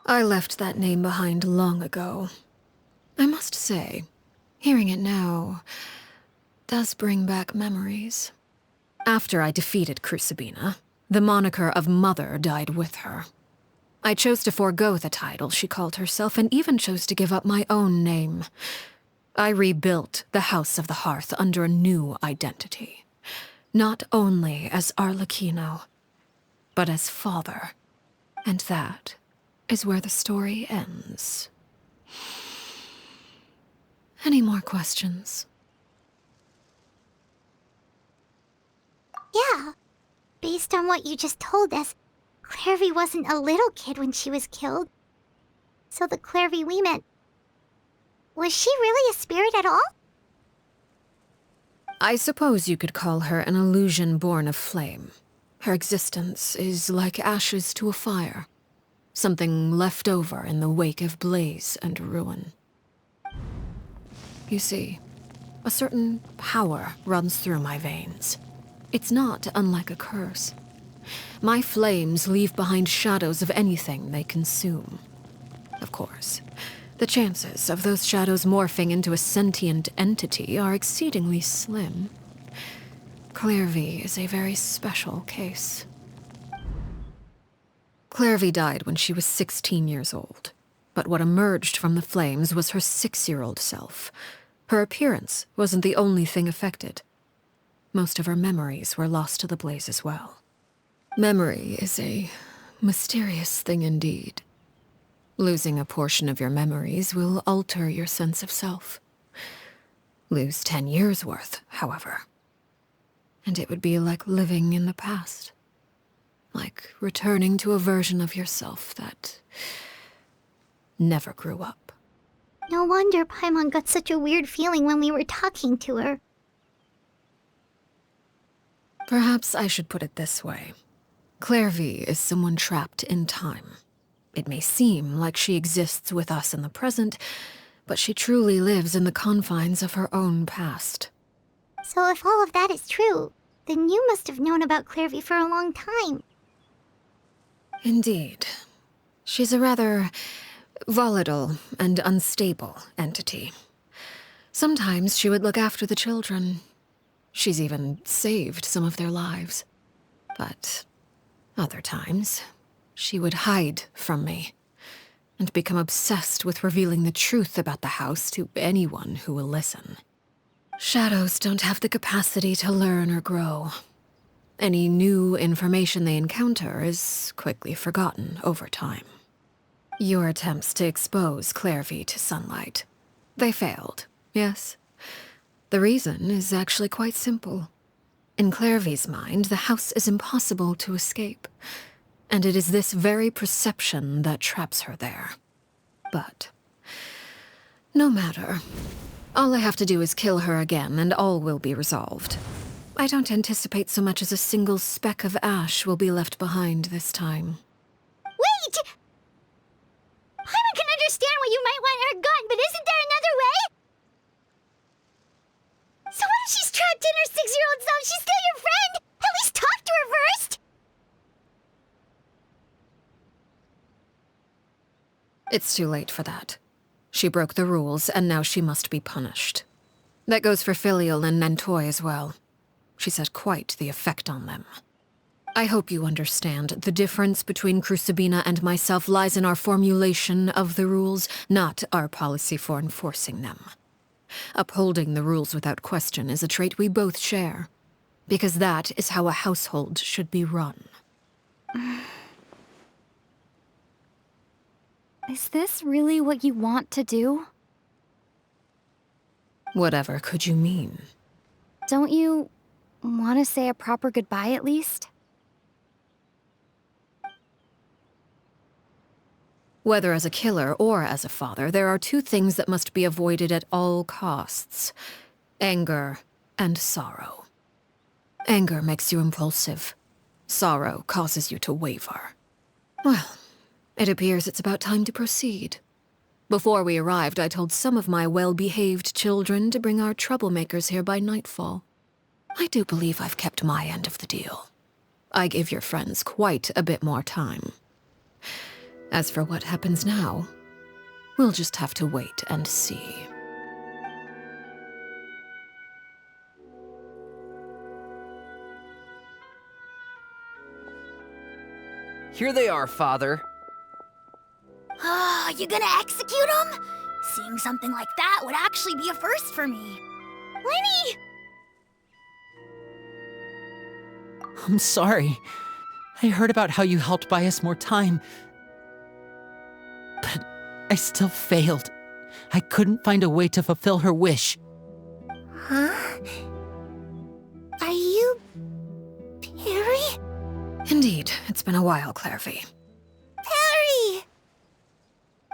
I left that name behind long ago. I must say, hearing it now does bring back memories. After I defeated Crucibina, the moniker of Mother died with her. I chose to forego the title she called herself, and even chose to give up my own name. I rebuilt the House of the Hearth under a new identity. Not only as Arlecchino, but as father. And that is where the story ends. Any more questions? Yeah. Based on what you just told us, Clairvy wasn't a little kid when she was killed. So the Clairvy we met... Was she really a spirit at all? I suppose you could call her an illusion born of flame. Her existence is like ashes to a fire, something left over in the wake of blaze and ruin. You see, a certain power runs through my veins. It's not unlike a curse. My flames leave behind shadows of anything they consume. Of course, the chances of those shadows morphing into a sentient entity are exceedingly slim. Clairvy is a very special case. Clairvy died when she was 16 years old, but what emerged from the flames was her 6-year-old self. Her appearance wasn't the only thing affected. Most of her memories were lost to the blaze as well. Memory is a mysterious thing indeed. Losing a portion of your memories will alter your sense of self. Lose 10 years' worth, however, and it would be like living in the past. Like returning to a version of yourself that never grew up. No wonder Paimon got such a weird feeling when we were talking to her. Perhaps I should put it this way. Clairvy is someone trapped in time. It may seem like she exists with us in the present, but she truly lives in the confines of her own past. So if all of that is true, then you must have known about Clairvy for a long time. Indeed. She's a rather volatile and unstable entity. Sometimes she would look after the children. She's even saved some of their lives. But other times, she would hide from me and become obsessed with revealing the truth about the house to anyone who will listen. Shadows don't have the capacity to learn or grow. Any new information they encounter is quickly forgotten over time. Your attempts to expose Clairvy to sunlight. They failed, yes? The reason is actually quite simple. In Clairvy's mind, the house is impossible to escape, and it is this very perception that traps her there. But no matter. All I have to do is kill her again, and all will be resolved. I don't anticipate so much as a single speck of ash will be left behind this time. Wait! Paimon can understand why you might want her gone, but isn't there another way? So what if she's trapped in her 6-year-old self? She's still your friend! At least talk to her first! It's too late for that. She broke the rules, and now she must be punished. That goes for Filial and Nantoy as well. She's had quite the effect on them. I hope you understand the difference between Crucibina and myself lies in our formulation of the rules, not our policy for enforcing them. Upholding the rules without question is a trait we both share, because that is how a household should be run. Is this really what you want to do? Whatever could you mean? Don't you want to say a proper goodbye at least? Whether as a killer or as a father, there are two things that must be avoided at all costs: anger and sorrow. Anger makes you impulsive. Sorrow causes you to waver. Well, it appears it's about time to proceed. Before we arrived, I told some of my well-behaved children to bring our troublemakers here by nightfall. I do believe I've kept my end of the deal. I gave your friends quite a bit more time. As for what happens now, we'll just have to wait and see. Here they are, Father. Ah, you gonna execute him? Seeing something like that would actually be a first for me. Lenny! I'm sorry. I heard about how you helped buy us more time. But I still failed. I couldn't find a way to fulfill her wish. Huh? Are you... Perry? Indeed, it's been a while, Clairvy. Perry!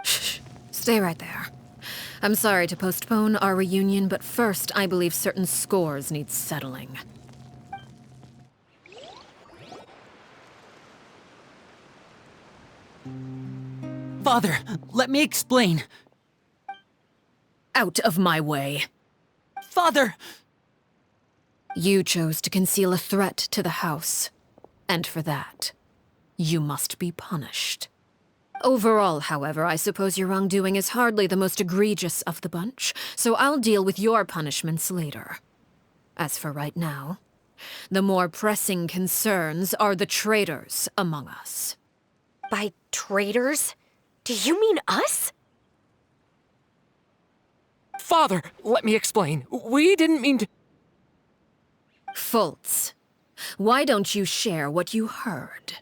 Shh, stay right there. I'm sorry to postpone our reunion, but first I believe certain scores need settling. Father, let me explain. Out of my way. Father! You chose to conceal a threat to the house. And for that, you must be punished. Overall, however, I suppose your wrongdoing is hardly the most egregious of the bunch, so I'll deal with your punishments later. As for right now, the more pressing concerns are the traitors among us. By traitors? Do you mean us? Father, let me explain. We didn't mean to. Fultz, why don't you share what you heard?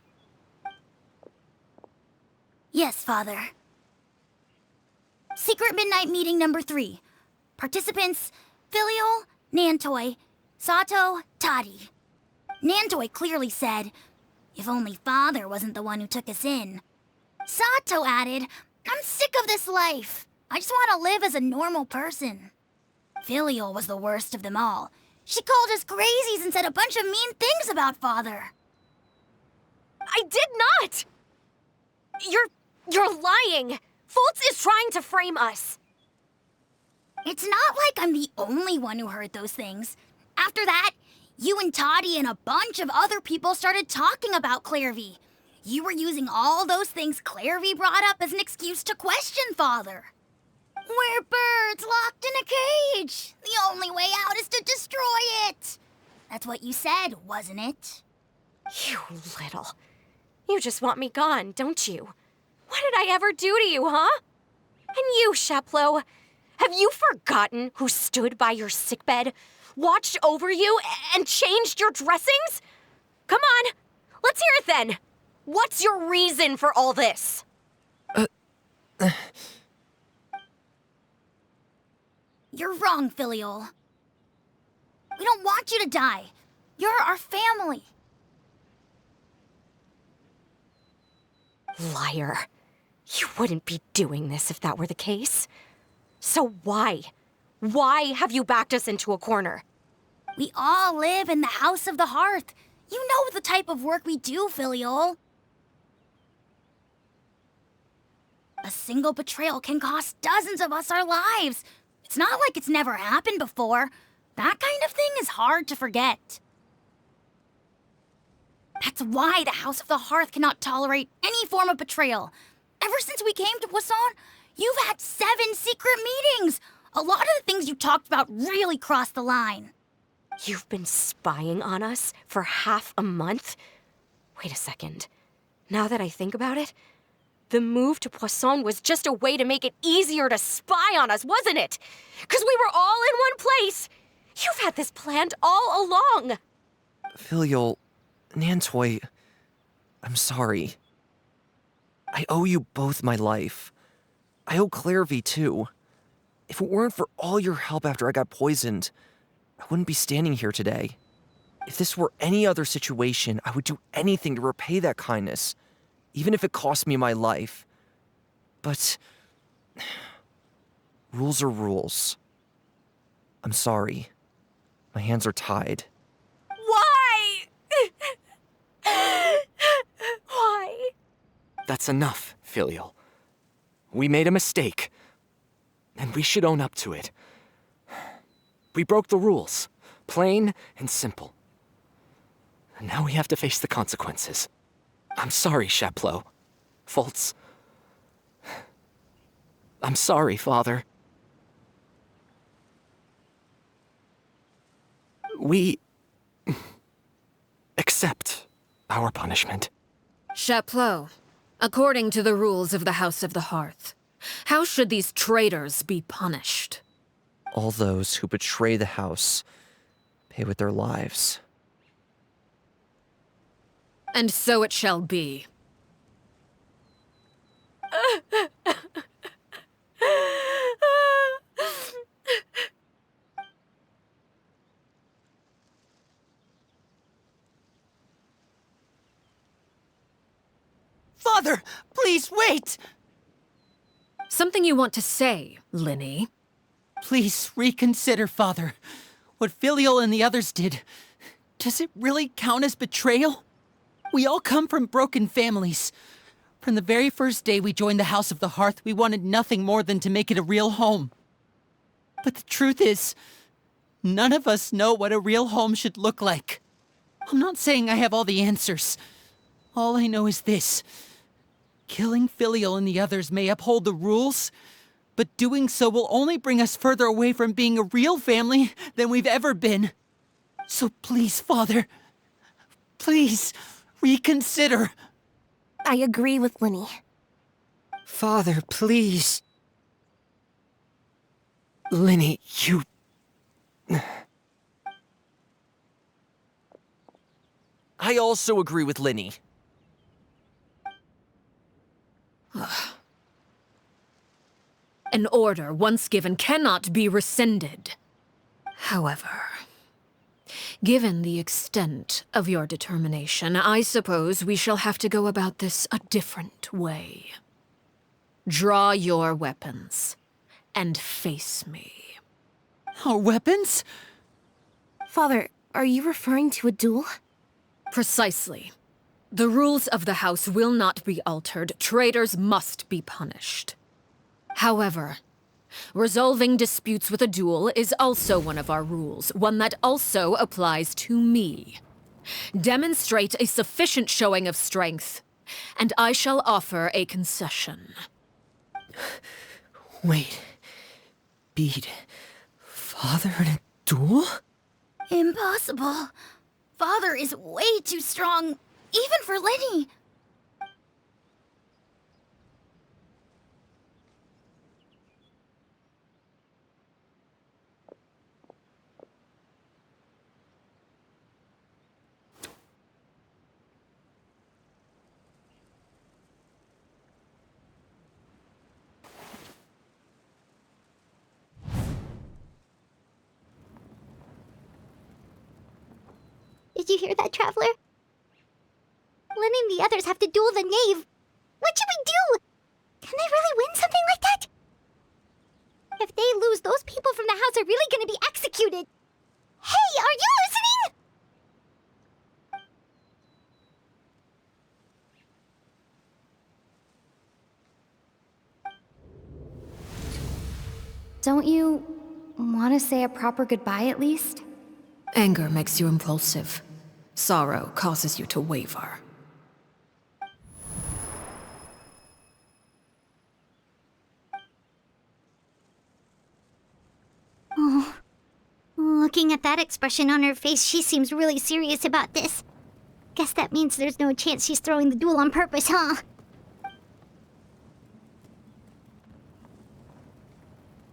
Yes, Father. Secret Midnight Meeting number 3. Participants, Filial, Nantoi, Sato, Toddy. Nantoi clearly said, if only Father wasn't the one who took us in. Sato added, I'm sick of this life. I just want to live as a normal person. Filial was the worst of them all. She called us crazies and said a bunch of mean things about Father. I did not! You're lying! Fultz is trying to frame us. It's not like I'm the only one who heard those things. After that, you and Toddy and a bunch of other people started talking about Clairvy. You were using all those things Clairvy brought up as an excuse to question Father. We're birds locked in a cage. The only way out is to destroy it. That's what you said, wasn't it? You little. You just want me gone, don't you? What did I ever do to you, huh? And you, Sheplo, have you forgotten who stood by your sickbed, watched over you, and changed your dressings? Come on, let's hear it then. What's your reason for all this? You're wrong, Filial. We don't want you to die. You're our family. Liar. You wouldn't be doing this if that were the case. So why? Why have you backed us into a corner? We all live in the House of the Hearth. You know the type of work we do, Filial. A single betrayal can cost dozens of us our lives. It's not like it's never happened before. That kind of thing is hard to forget. That's why the House of the Hearth cannot tolerate any form of betrayal. Ever since we came to Poisson, you've had 7 secret meetings. A lot of the things you talked about really crossed the line. You've been spying on us for half a month? Wait a second. Now that I think about it, the move to Poisson was just a way to make it easier to spy on us, wasn't it? Because we were all in one place. You've had this planned all along. Filial, Nantoi, I'm sorry. I owe you both my life. I owe Clairvy too. If it weren't for all your help after I got poisoned, I wouldn't be standing here today. If this were any other situation, I would do anything to repay that kindness, even if it cost me my life. But rules are rules. I'm sorry. My hands are tied. Why? Why? That's enough, Filial. We made a mistake, and we should own up to it. We broke the rules, plain and simple. And now we have to face the consequences. I'm sorry, Sheplo. Fultz. I'm sorry, Father. We accept our punishment. Chapleau, according to the rules of the House of the Hearth, how should these traitors be punished? All those who betray the house pay with their lives. And so it shall be. Father, please wait! Something you want to say, Linny? Please reconsider, Father. What Filial and the others did, does it really count as betrayal? We all come from broken families. From the very first day we joined the House of the Hearth, we wanted nothing more than to make it a real home. But the truth is, none of us know what a real home should look like. I'm not saying I have all the answers. All I know is this. Killing Filial and the others may uphold the rules, but doing so will only bring us further away from being a real family than we've ever been. So please, Father, please, reconsider. I agree with Linny. Father, please. Linny, you... I also agree with Linny. An order once given cannot be rescinded. However, given the extent of your determination, I suppose we shall have to go about this a different way. Draw your weapons and face me. Our weapons? Father, are you referring to a duel? Precisely. The rules of the house will not be altered. Traitors must be punished. However, resolving disputes with a duel is also one of our rules, one that also applies to me. Demonstrate a sufficient showing of strength, and I shall offer a concession. Wait. Beat Father in a duel? Impossible. Father is way too strong, even for Linny. Did you hear that, Traveler? Lenny and the others have to duel the knave. What should we do? Can they really win something like that? If they lose, those people from the house are really gonna be executed. Hey, are you listening? Don't you want to say a proper goodbye at least? Anger makes you impulsive. Sorrow causes you to waver. Oh. Looking at that expression on her face, she seems really serious about this. Guess that means there's no chance she's throwing the duel on purpose, huh?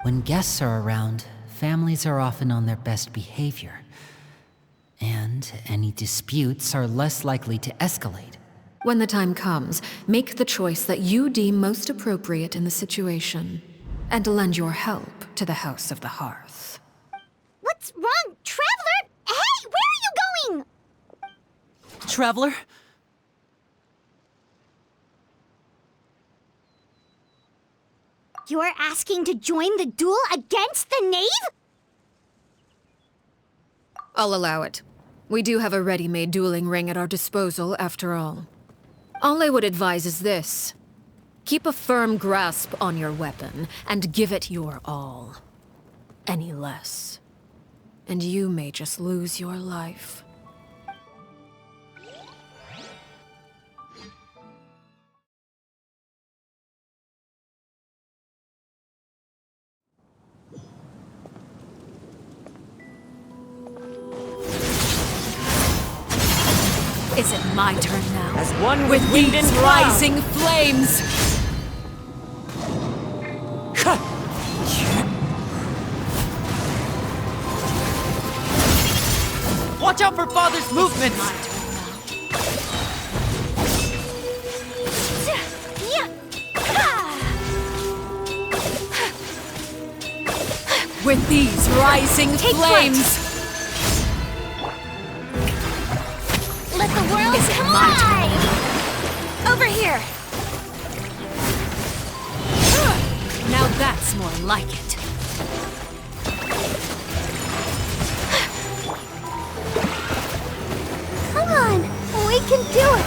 When guests are around, families are often on their best behavior. And any disputes are less likely to escalate. When the time comes, make the choice that you deem most appropriate in the situation, and lend your help to the House of the Hearth. What's wrong, Traveler? Hey, where are you going? Traveler? You're asking to join the duel against the knave? I'll allow it. We do have a ready-made dueling ring at our disposal, after all. All I would advise is this. Keep a firm grasp on your weapon, and give it your all. Any less, and you may just lose your life. Is it my turn now? As one With wind these and rising flames! Watch out for Father's movements! With these rising flames! Let the world Is it come my alive! Over here! Now that's more like it. Come on, we can do it!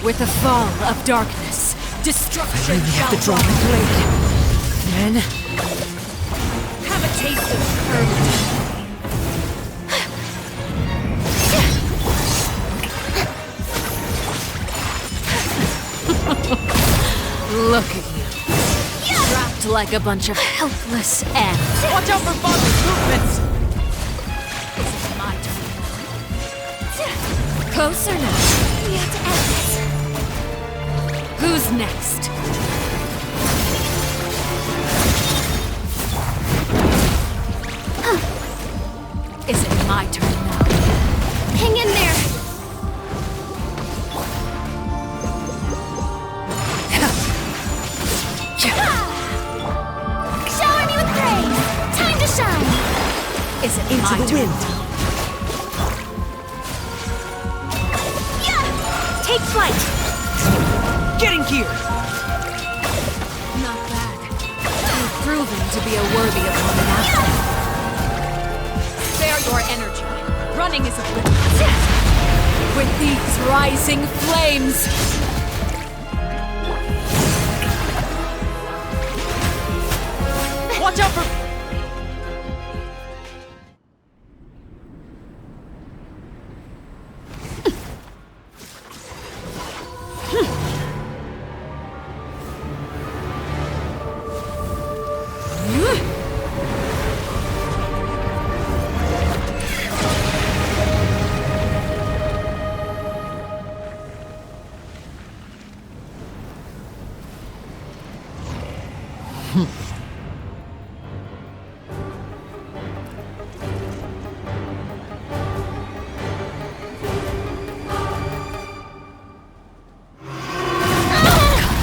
With the fall of darkness, destruction have to shall draw the blade. Then have a taste of courage. Look at you. Trapped like a bunch of helpless ants. Watch out for Father's movements! This is my turn now. Closer now. We have to end this. Who's next? Is it my turn now? Hang in there. Shower me with praise. Time to shine. Is it Into my the turn wind. now? Take flight. Getting gear! Not bad. You've proven to be a worthy opponent after. Spare your energy. Running is oblivious. With these rising flames. Watch out for...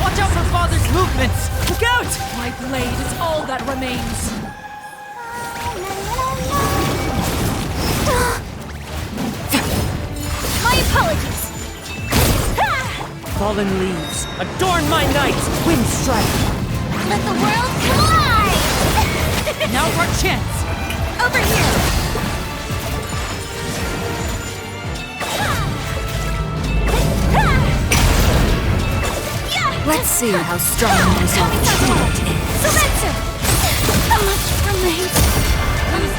Watch out for Father's movements! Look out! My blade is all that remains. My apologies. Fallen leaves, adorn my night! Wind strike! Let the world collide. Now's our chance! Over here. Let's see how strong my resolve truly is. Surrender. How much remains? Who's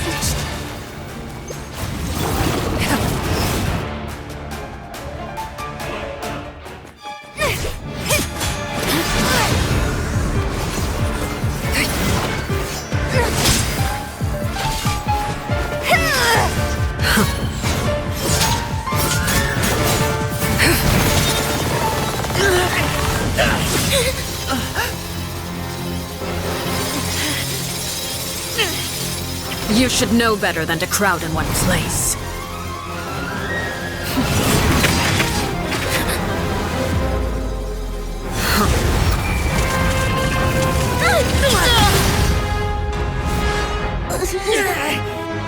next? You should know better than to crowd in one place.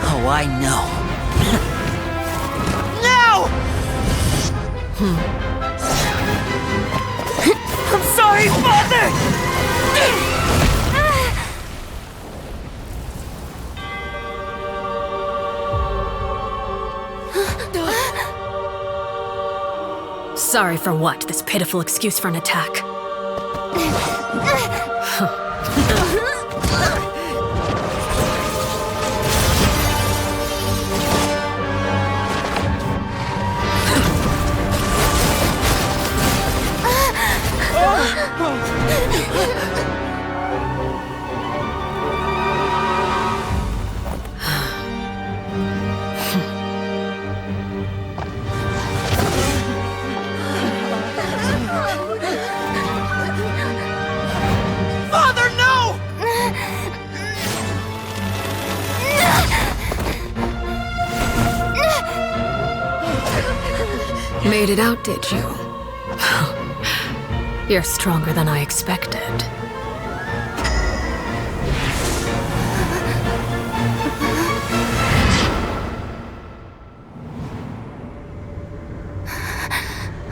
Oh, I know. I'm sorry, Father! Sorry for what? This pitiful excuse for an attack. Father, no! Made it out, did you? You're stronger than I expected.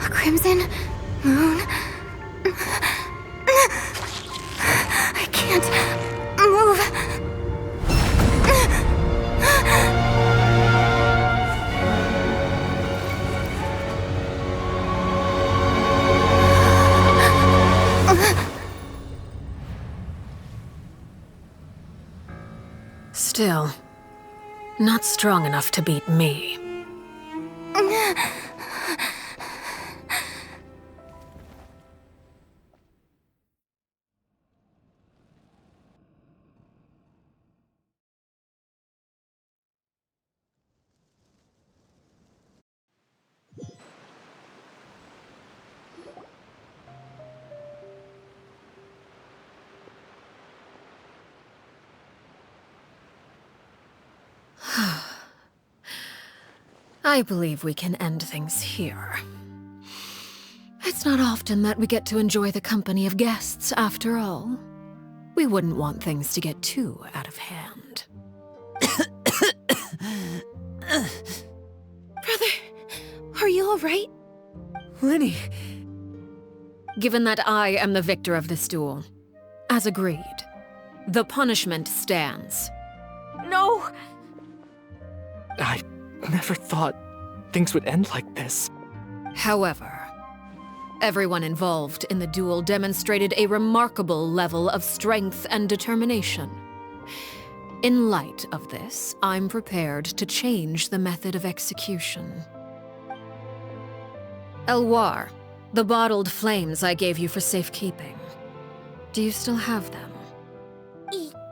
A crimson moon. I can't move. not strong enough to beat me. I believe we can end things here. It's not often that we get to enjoy the company of guests, after all. We wouldn't want things to get too out of hand. Brother, are you all right? Lenny! Given that I am the victor of this duel, as agreed, the punishment stands. No! I never thought things would end like this. However, everyone involved in the duel demonstrated a remarkable level of strength and determination. In light of this, I'm prepared to change the method of execution. Elwar, the bottled flames I gave you for safekeeping. Do you still have them?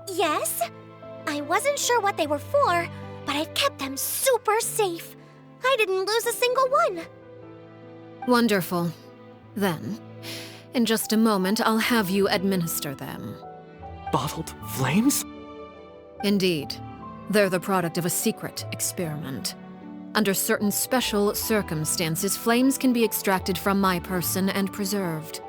Yes? I wasn't sure what they were for, but I've kept them super safe. I didn't lose a single one. Wonderful. Then, in just a moment, I'll have you administer them. Bottled flames? Indeed. They're the product of a secret experiment. Under certain special circumstances, flames can be extracted from my person and preserved.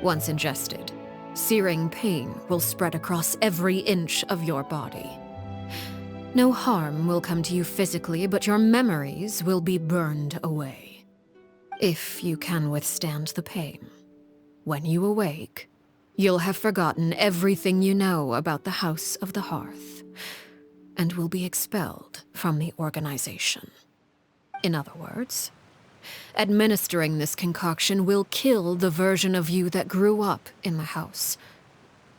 Once ingested, searing pain will spread across every inch of your body. No harm will come to you physically, but your memories will be burned away. If you can withstand the pain. When you awake, you'll have forgotten everything you know about the House of the Hearth, and will be expelled from the organization. In other words, administering this concoction will kill the version of you that grew up in the house,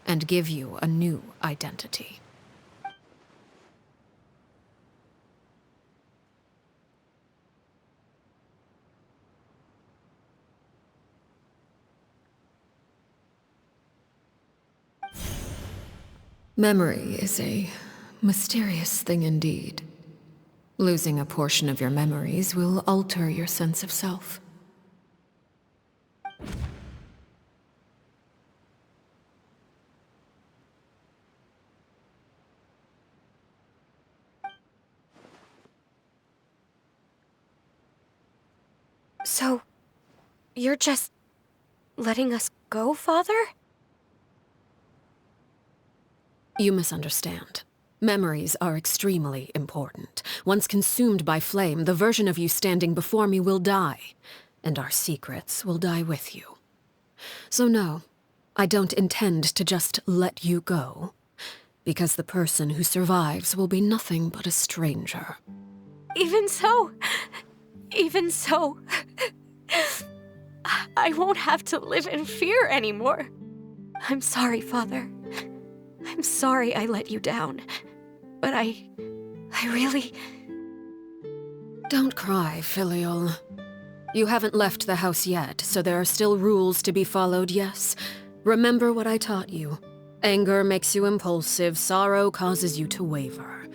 and give you a new identity. Memory is a mysterious thing indeed. Losing a portion of your memories will alter your sense of self. So, you're just letting us go, Father? You misunderstand. Memories are extremely important. Once consumed by flame, the version of you standing before me will die, and our secrets will die with you. So no, I don't intend to just let you go, because the person who survives will be nothing but a stranger. Even so, I won't have to live in fear anymore. I'm sorry, Father. I'm sorry I let you down. But I really... Don't cry, Filial. You haven't left the house yet, so there are still rules to be followed, yes? Remember what I taught you. Anger makes you impulsive, sorrow causes you to waver.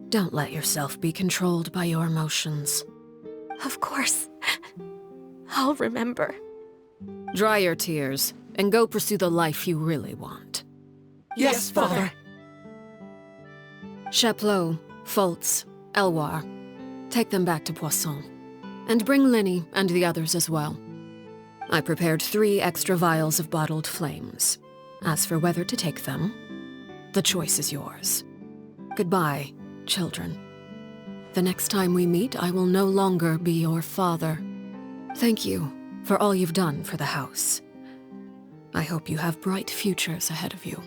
Don't let yourself be controlled by your emotions. Of course. I'll remember. Dry your tears, and go pursue the life you really want. Yes, Father. Chaplot, Foltz, Elwar, take them back to Poisson. And bring Linny and the others as well. I prepared 3 extra vials of bottled flames. As for whether to take them, the choice is yours. Goodbye, children. The next time we meet, I will no longer be your father. Thank you for all you've done for the house. I hope you have bright futures ahead of you.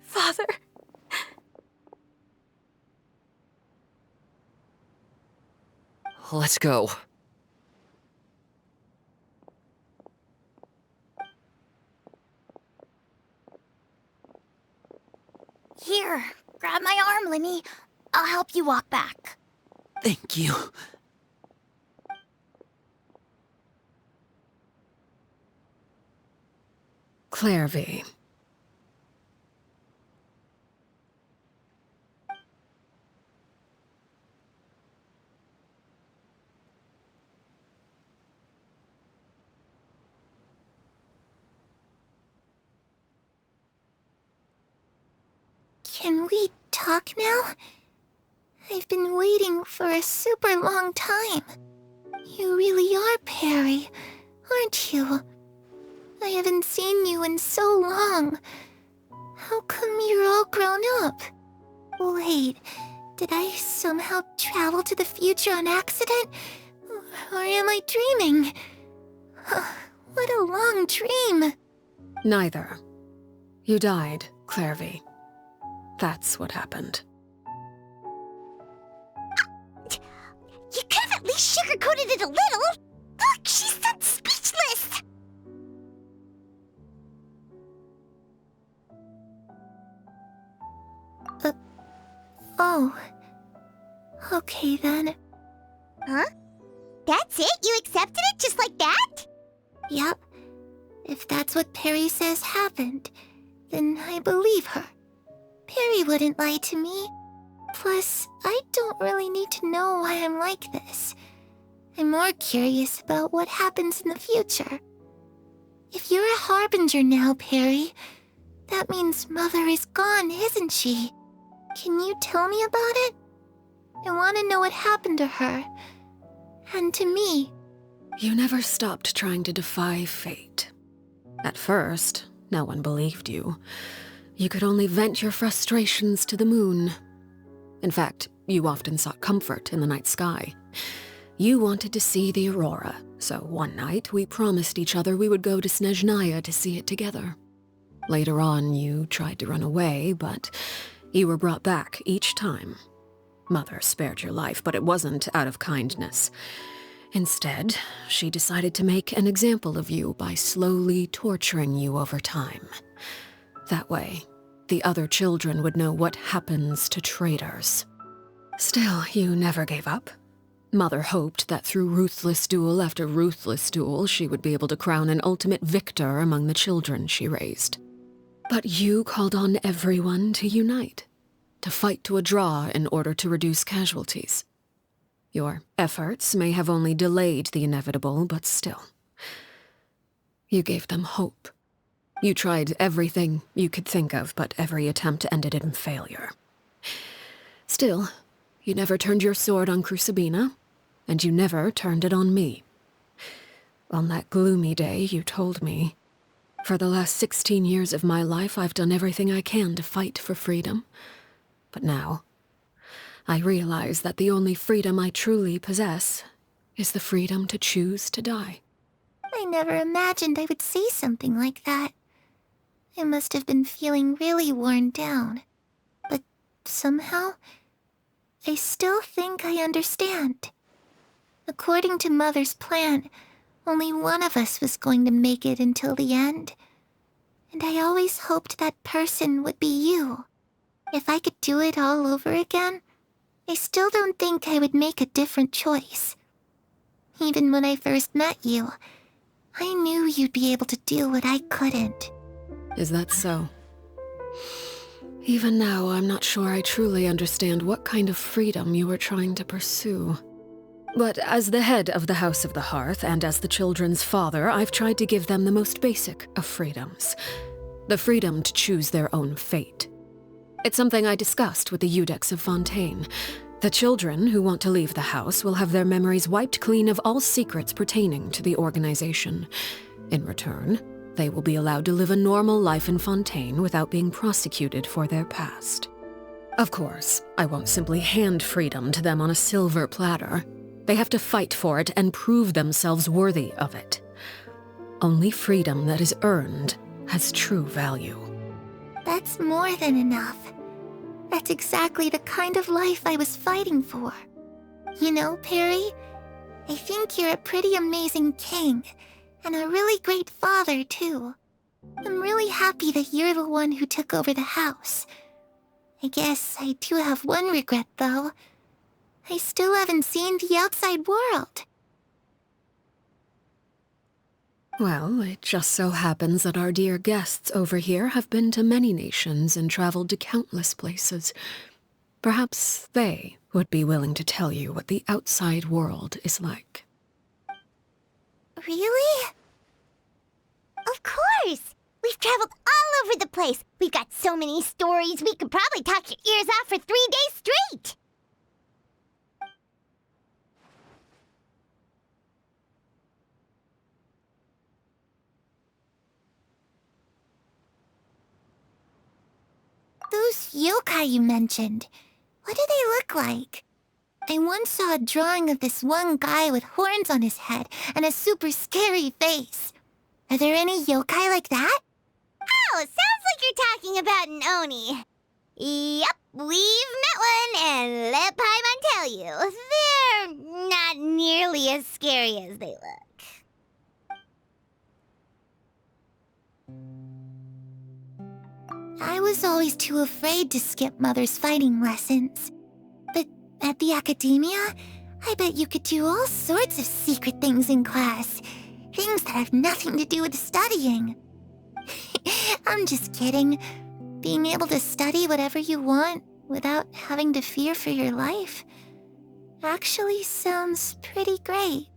Father. Let's go. Here, grab my arm, Linny. I'll help you walk back. Thank you. Clairvy. Can we talk now? I've been waiting for a super long time. You really are Perry, aren't you? I haven't seen you in so long. How come you're all grown up? Wait, did I somehow travel to the future on accident? Or am I dreaming? What a long dream. Neither. You died, Clairvy. That's what happened. You could have at least sugarcoated it a little. Look, she's so speechless. Oh. Okay then. Huh? That's it? You accepted it just like that? Yep. If that's what Perry says happened, then I believe her. Perry wouldn't lie to me. Plus, I don't really need to know why I'm like this. I'm more curious about what happens in the future. If you're a harbinger now, Perry, that means Mother is gone, isn't she? Can you tell me about it? I want to know what happened to her. And to me. You never stopped trying to defy fate. At first, no one believed you. You could only vent your frustrations to the moon. In fact, you often sought comfort in the night sky. You wanted to see the aurora, so one night we promised each other we would go to Snezhnaya to see it together. Later on, you tried to run away, but you were brought back each time. Mother spared your life, but it wasn't out of kindness. Instead, she decided to make an example of you by slowly torturing you over time. That way, the other children would know what happens to traitors. Still, you never gave up. Mother hoped that through ruthless duel after ruthless duel, she would be able to crown an ultimate victor among the children she raised. But you called on everyone to unite, to fight to a draw in order to reduce casualties. Your efforts may have only delayed the inevitable, but still. You gave them hope. You tried everything you could think of, but every attempt ended in failure. Still, you never turned your sword on Crucibina, and you never turned it on me. On that gloomy day, you told me, "For the last 16 years of my life, I've done everything I can to fight for freedom. But now, I realize that the only freedom I truly possess is the freedom to choose to die." I never imagined I would say something like that. I must have been feeling really worn down. But somehow, I still think I understand. According to Mother's plan, only one of us was going to make it until the end. And I always hoped that person would be you. If I could do it all over again, I still don't think I would make a different choice. Even when I first met you, I knew you'd be able to do what I couldn't. Is that so? Even now, I'm not sure I truly understand what kind of freedom you were trying to pursue. But as the head of the House of the Hearth, and as the children's father, I've tried to give them the most basic of freedoms. The freedom to choose their own fate. It's something I discussed with the Iudex of Fontaine. The children who want to leave the house will have their memories wiped clean of all secrets pertaining to the organization. In return, they will be allowed to live a normal life in Fontaine without being prosecuted for their past. Of course, I won't simply hand freedom to them on a silver platter. They have to fight for it and prove themselves worthy of it. Only freedom that is earned has true value. That's more than enough. That's exactly the kind of life I was fighting for. You know, Perry, I think you're a pretty amazing king, and a really great father, too. I'm really happy that you're the one who took over the house. I guess I do have one regret, though. I still haven't seen the outside world. Well, it just so happens that our dear guests over here have been to many nations and traveled to countless places. Perhaps they would be willing to tell you what the outside world is like. Really? Of course! We've traveled all over the place. We've got so many stories, we could probably talk your ears off for 3 days straight! Those yokai you mentioned, what do they look like? I once saw a drawing of this one guy with horns on his head and a super scary face. Are there any yokai like that? Oh, sounds like you're talking about an Oni. Yep, we've met one, and let Paimon tell you, they're not nearly as scary as they look. I was always too afraid to skip Mother's fighting lessons. But at the academia, I bet you could do all sorts of secret things in class. Things that have nothing to do with studying. I'm just kidding. Being able to study whatever you want without having to fear for your life actually sounds pretty great.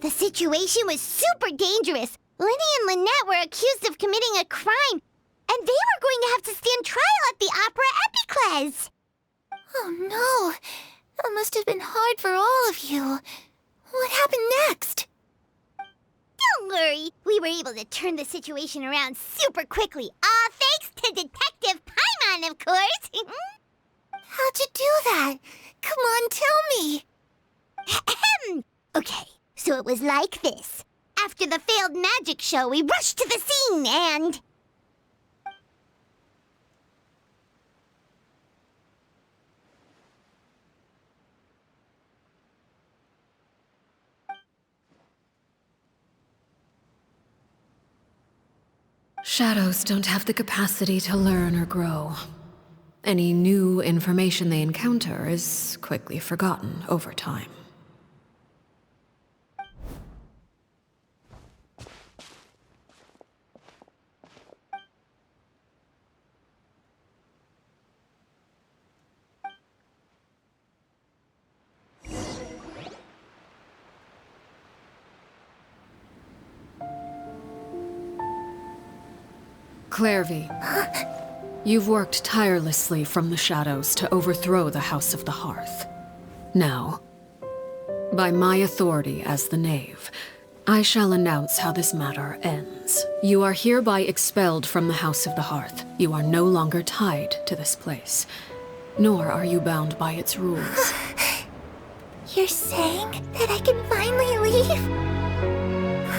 The situation was super dangerous. Lenny and Lynette were accused of committing a crime, and they were going to have to stand trial at the Opera Epicles. Oh no, that must have been hard for all of you. What happened next? Don't worry, we were able to turn the situation around super quickly, all thanks to Detective Paimon, of course. How'd you do that? Come on, tell me. Okay. So it was like this. After the failed magic show, we rushed to the scene and... Shadows don't have the capacity to learn or grow. Any new information they encounter is quickly forgotten over time. Clairvy, you've worked tirelessly from the shadows to overthrow the House of the Hearth. Now, by my authority as the Knave, I shall announce how this matter ends. You are hereby expelled from the House of the Hearth. You are no longer tied to this place, nor are you bound by its rules. You're saying that I can finally leave?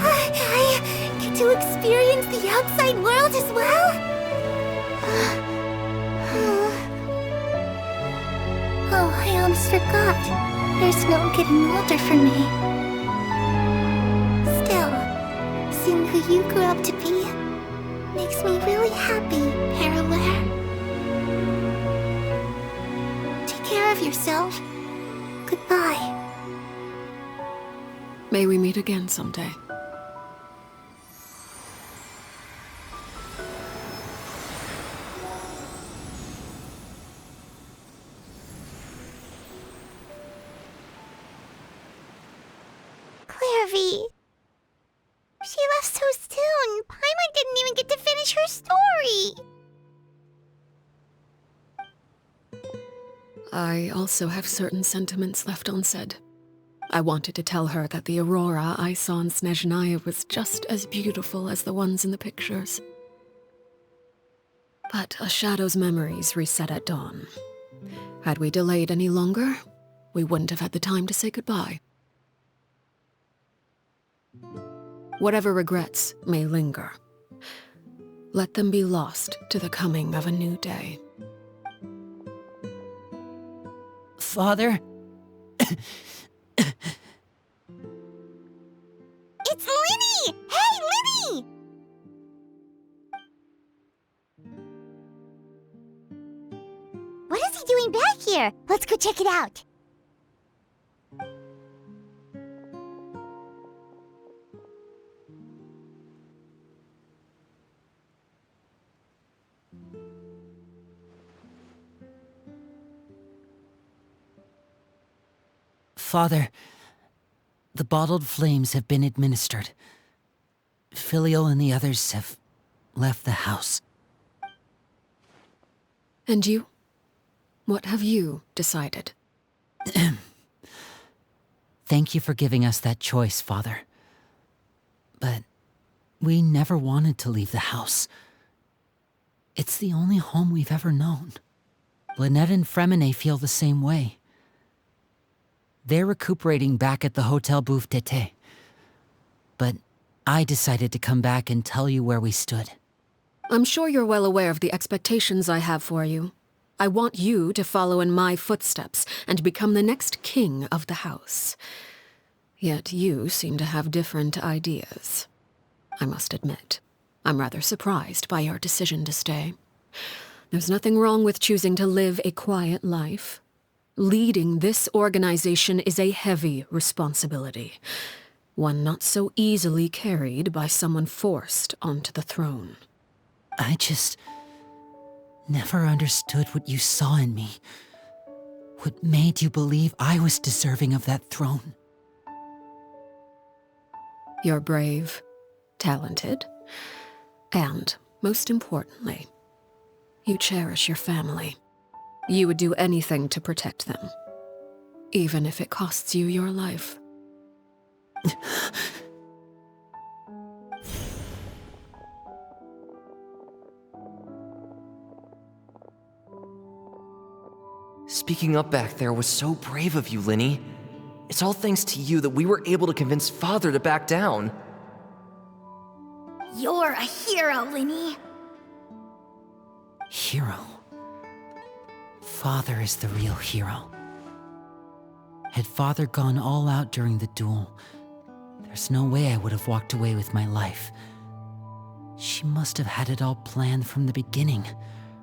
I get to experience the outside world as well? Oh, I almost forgot. There's no getting older for me. Still, seeing who you grew up to be makes me really happy, Parallare. Take care of yourself. Goodbye. May we meet again someday. Clairvy. She left so soon. Paimon didn't even get to finish her story. I also have certain sentiments left unsaid. I wanted to tell her that the aurora I saw in Snezhnaya was just as beautiful as the ones in the pictures. But a shadow's memories reset at dawn. Had we delayed any longer, we wouldn't have had the time to say goodbye. Whatever regrets may linger, let them be lost to the coming of a new day. Father? here. Let's go check it out. Father, the bottled flames have been administered. Filial and the others have left the house. And you? What have you decided? Thank you for giving us that choice, Father. But we never wanted to leave the house. It's the only home we've ever known. Lynette and Fremine feel the same way. They're recuperating back at the Hotel Bouffe d'été. But I decided to come back and tell you where we stood. I'm sure you're well aware of the expectations I have for you. I want you to follow in my footsteps and become the next king of the house. Yet you seem to have different ideas. I must admit, I'm rather surprised by your decision to stay. There's nothing wrong with choosing to live a quiet life. Leading this organization is a heavy responsibility, one not so easily carried by someone forced onto the throne. I just never understood what you saw in me. What made you believe I was deserving of that throne? You're brave, talented, and, most importantly, you cherish your family. You would do anything to protect them, even if it costs you your life. Speaking up back there was so brave of you, Linny. It's all thanks to you that we were able to convince Father to back down. You're a hero, Linny. Hero? Father is the real hero. Had Father gone all out during the duel, there's no way I would have walked away with my life. She must have had it all planned from the beginning,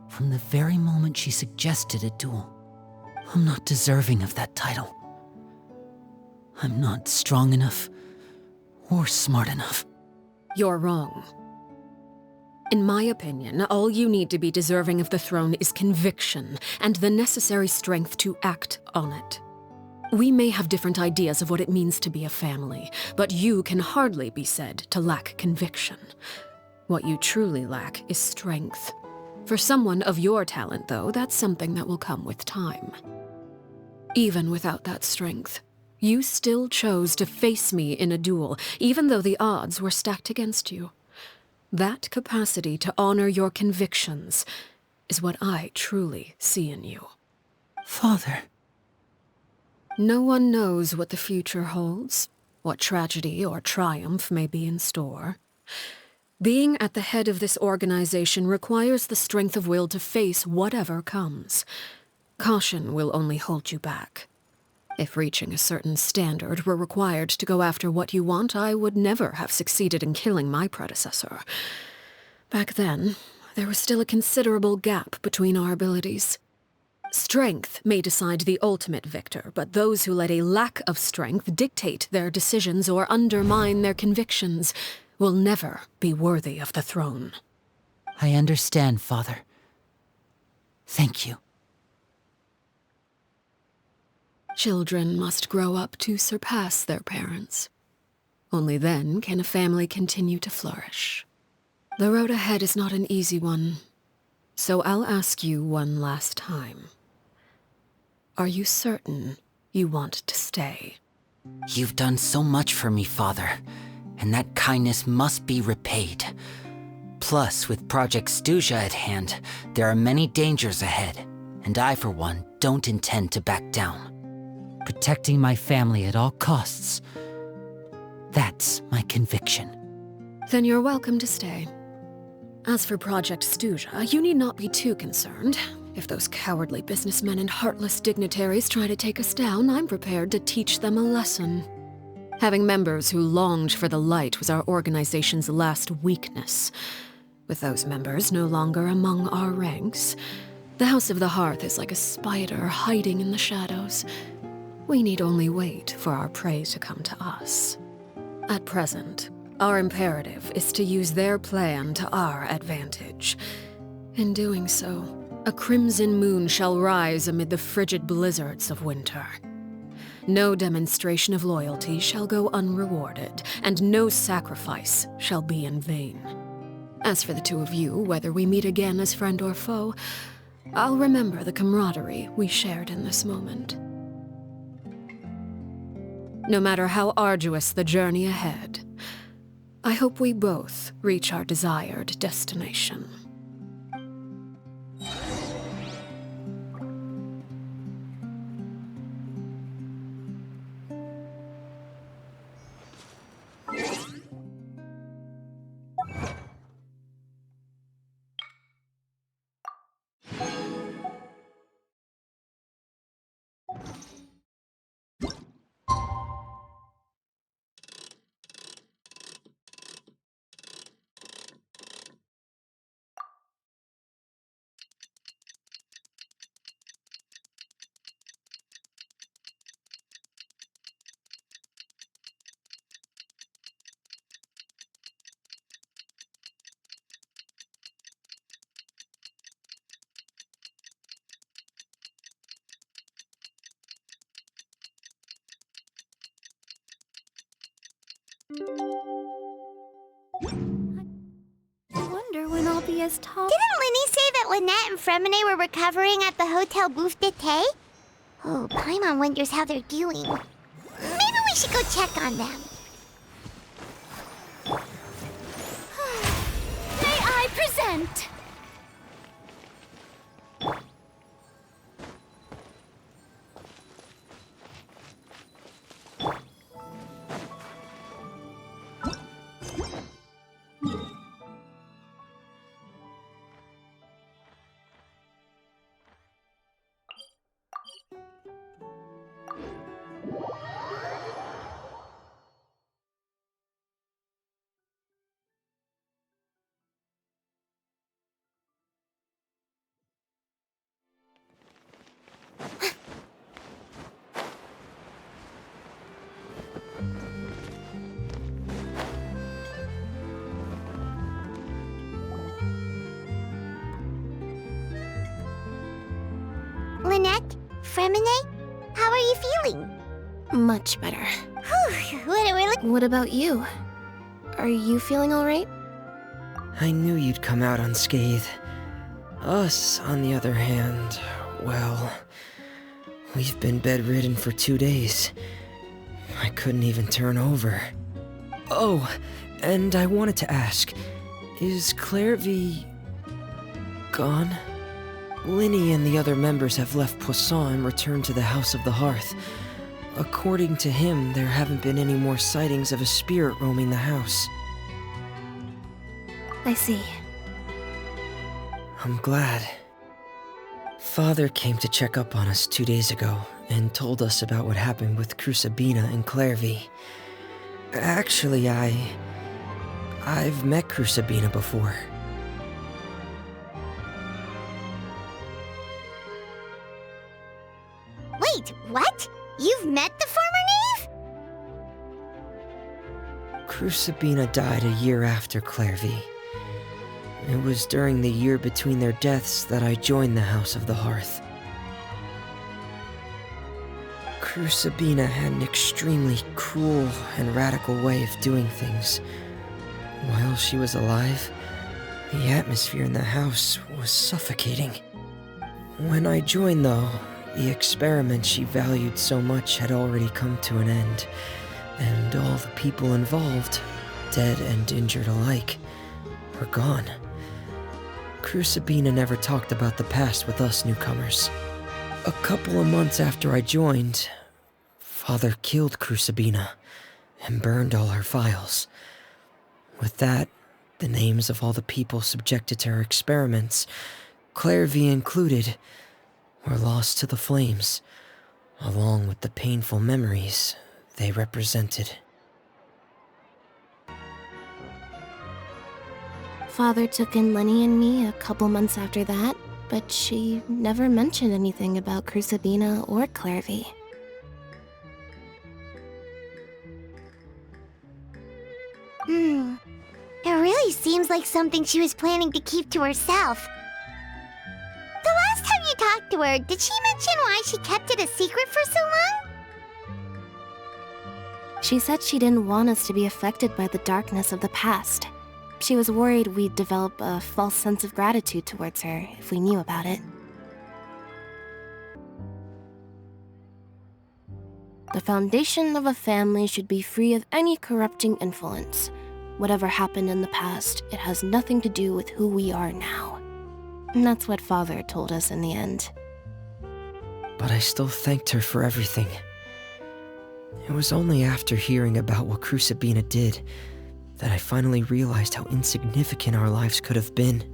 from the very moment she suggested a duel. I'm not deserving of that title. I'm not strong enough or smart enough. You're wrong. In my opinion, all you need to be deserving of the throne is conviction and the necessary strength to act on it. We may have different ideas of what it means to be a family, but you can hardly be said to lack conviction. What you truly lack is strength. For someone of your talent, though, that's something that will come with time. Even without that strength, you still chose to face me in a duel, even though the odds were stacked against you. That capacity to honor your convictions is what I truly see in you. Father. No one knows what the future holds, what tragedy or triumph may be in store. Being at the head of this organization requires the strength of will to face whatever comes. Caution will only hold you back. If reaching a certain standard were required to go after what you want, I would never have succeeded in killing my predecessor. Back then, there was still a considerable gap between our abilities. Strength may decide the ultimate victor, but those who let a lack of strength dictate their decisions or undermine their convictions will never be worthy of the throne. I understand, Father. Thank you. Children must grow up to surpass their parents. Only then can a family continue to flourish. The road ahead is not an easy one, so I'll ask you one last time. Are you certain you want to stay? You've done so much for me, Father, and that kindness must be repaid. Plus, with Project Stuja at hand, there are many dangers ahead, and I, for one, don't intend to back down. Protecting my family at all costs. That's my conviction. Then you're welcome to stay. As for Project Stuja, you need not be too concerned. If those cowardly businessmen and heartless dignitaries try to take us down, I'm prepared to teach them a lesson. Having members who longed for the light was our organization's last weakness. With those members no longer among our ranks, The House of the Hearth is like a spider hiding in the shadows. We need only wait for our prey to come to us. At present, our imperative is to use their plan to our advantage. In doing so, a crimson moon shall rise amid the frigid blizzards of winter. No demonstration of loyalty shall go unrewarded, and no sacrifice shall be in vain. As for the two of you, whether we meet again as friend or foe, I'll remember the camaraderie we shared in this moment. No matter how arduous the journey ahead, I hope we both reach our desired destination. I wonder when I'll be as tall. Didn't Linny say that Lynette and Fremine were recovering at the Hotel Bouffe d'été? Oh, Paimon wonders how they're doing. Maybe we should go check on them. May I present? Lynette? Fremine? How are you feeling? Much better. Whew, what a really... What about you? Are you feeling all right? I knew you'd come out unscathed. Us, on the other hand, well, we've been bedridden for 2 days. I couldn't even turn over. Oh, and I wanted to ask, is Clairvy gone? Linny and the other members have left Poisson and returned to the House of the Hearth. According to him, there haven't been any more sightings of a spirit roaming the house. I see. I'm glad. Father came to check up on us 2 days ago and told us about what happened with Crusabina and Clairvy. Actually, I've met Crusabina before. Wait, what? You've met the former knave? Crusabina died a year after Clairvy. It was during the year between their deaths that I joined the House of the Hearth. Crusabina had an extremely cruel and radical way of doing things. While she was alive, the atmosphere in the house was suffocating. When I joined, though, the experiment she valued so much had already come to an end, and all the people involved, dead and injured alike, were gone. Crusabina never talked about the past with us newcomers. A couple of months after I joined, Father killed Crusabina and burned all her files. With that, the names of all the people subjected to her experiments, Clairvy included, were lost to the flames, along with the painful memories they represented. Father took in Lenny and me a couple months after that, but she never mentioned anything about Crucibina or Clairvy. It really seems like something she was planning to keep to herself. The last time you talked to her, did she mention why she kept it a secret for so long? She said she didn't want us to be affected by the darkness of the past. She was worried we'd develop a false sense of gratitude towards her if we knew about it. The foundation of a family should be free of any corrupting influence. Whatever happened in the past, it has nothing to do with who we are now. And that's what Father told us in the end. But I still thanked her for everything. It was only after hearing about what Crucibina did that I finally realized how insignificant our lives could have been.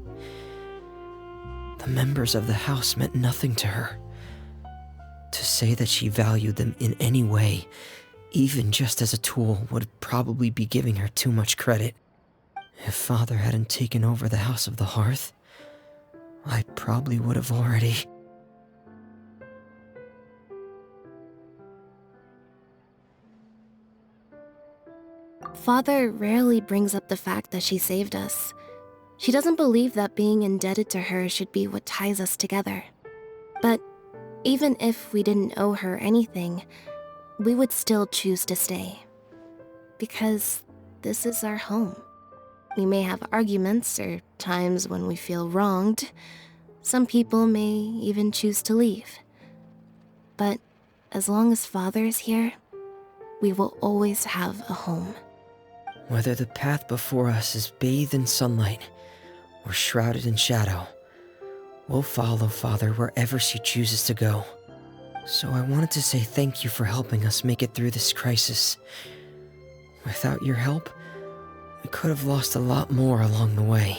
The members of the house meant nothing to her. To say that she valued them in any way, even just as a tool, would probably be giving her too much credit. If Father hadn't taken over the House of the Hearth, I probably would have already... Father rarely brings up the fact that she saved us. She doesn't believe that being indebted to her should be what ties us together. But even if we didn't owe her anything, we would still choose to stay. Because this is our home. We may have arguments or times when we feel wronged. Some people may even choose to leave. But as long as Father is here, we will always have a home. Whether the path before us is bathed in sunlight or shrouded in shadow, we'll follow Father wherever she chooses to go. So I wanted to say thank you for helping us make it through this crisis. Without your help, we could have lost a lot more along the way.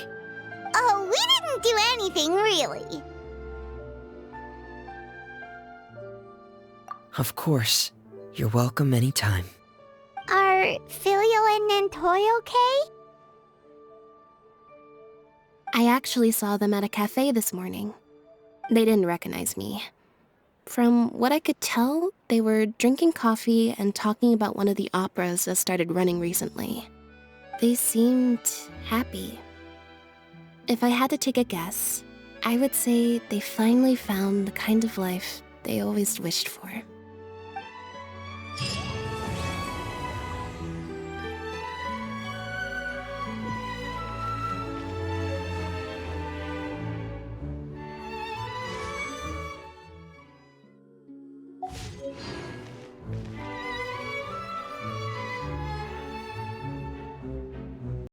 Oh, we didn't do anything, really. Of course. You're welcome anytime. Are Filial and Nantoy okay? I actually saw them at a cafe this morning. They didn't recognize me. From what I could tell, they were drinking coffee and talking about one of the operas that started running recently. They seemed happy. If I had to take a guess, I would say they finally found the kind of life they always wished for.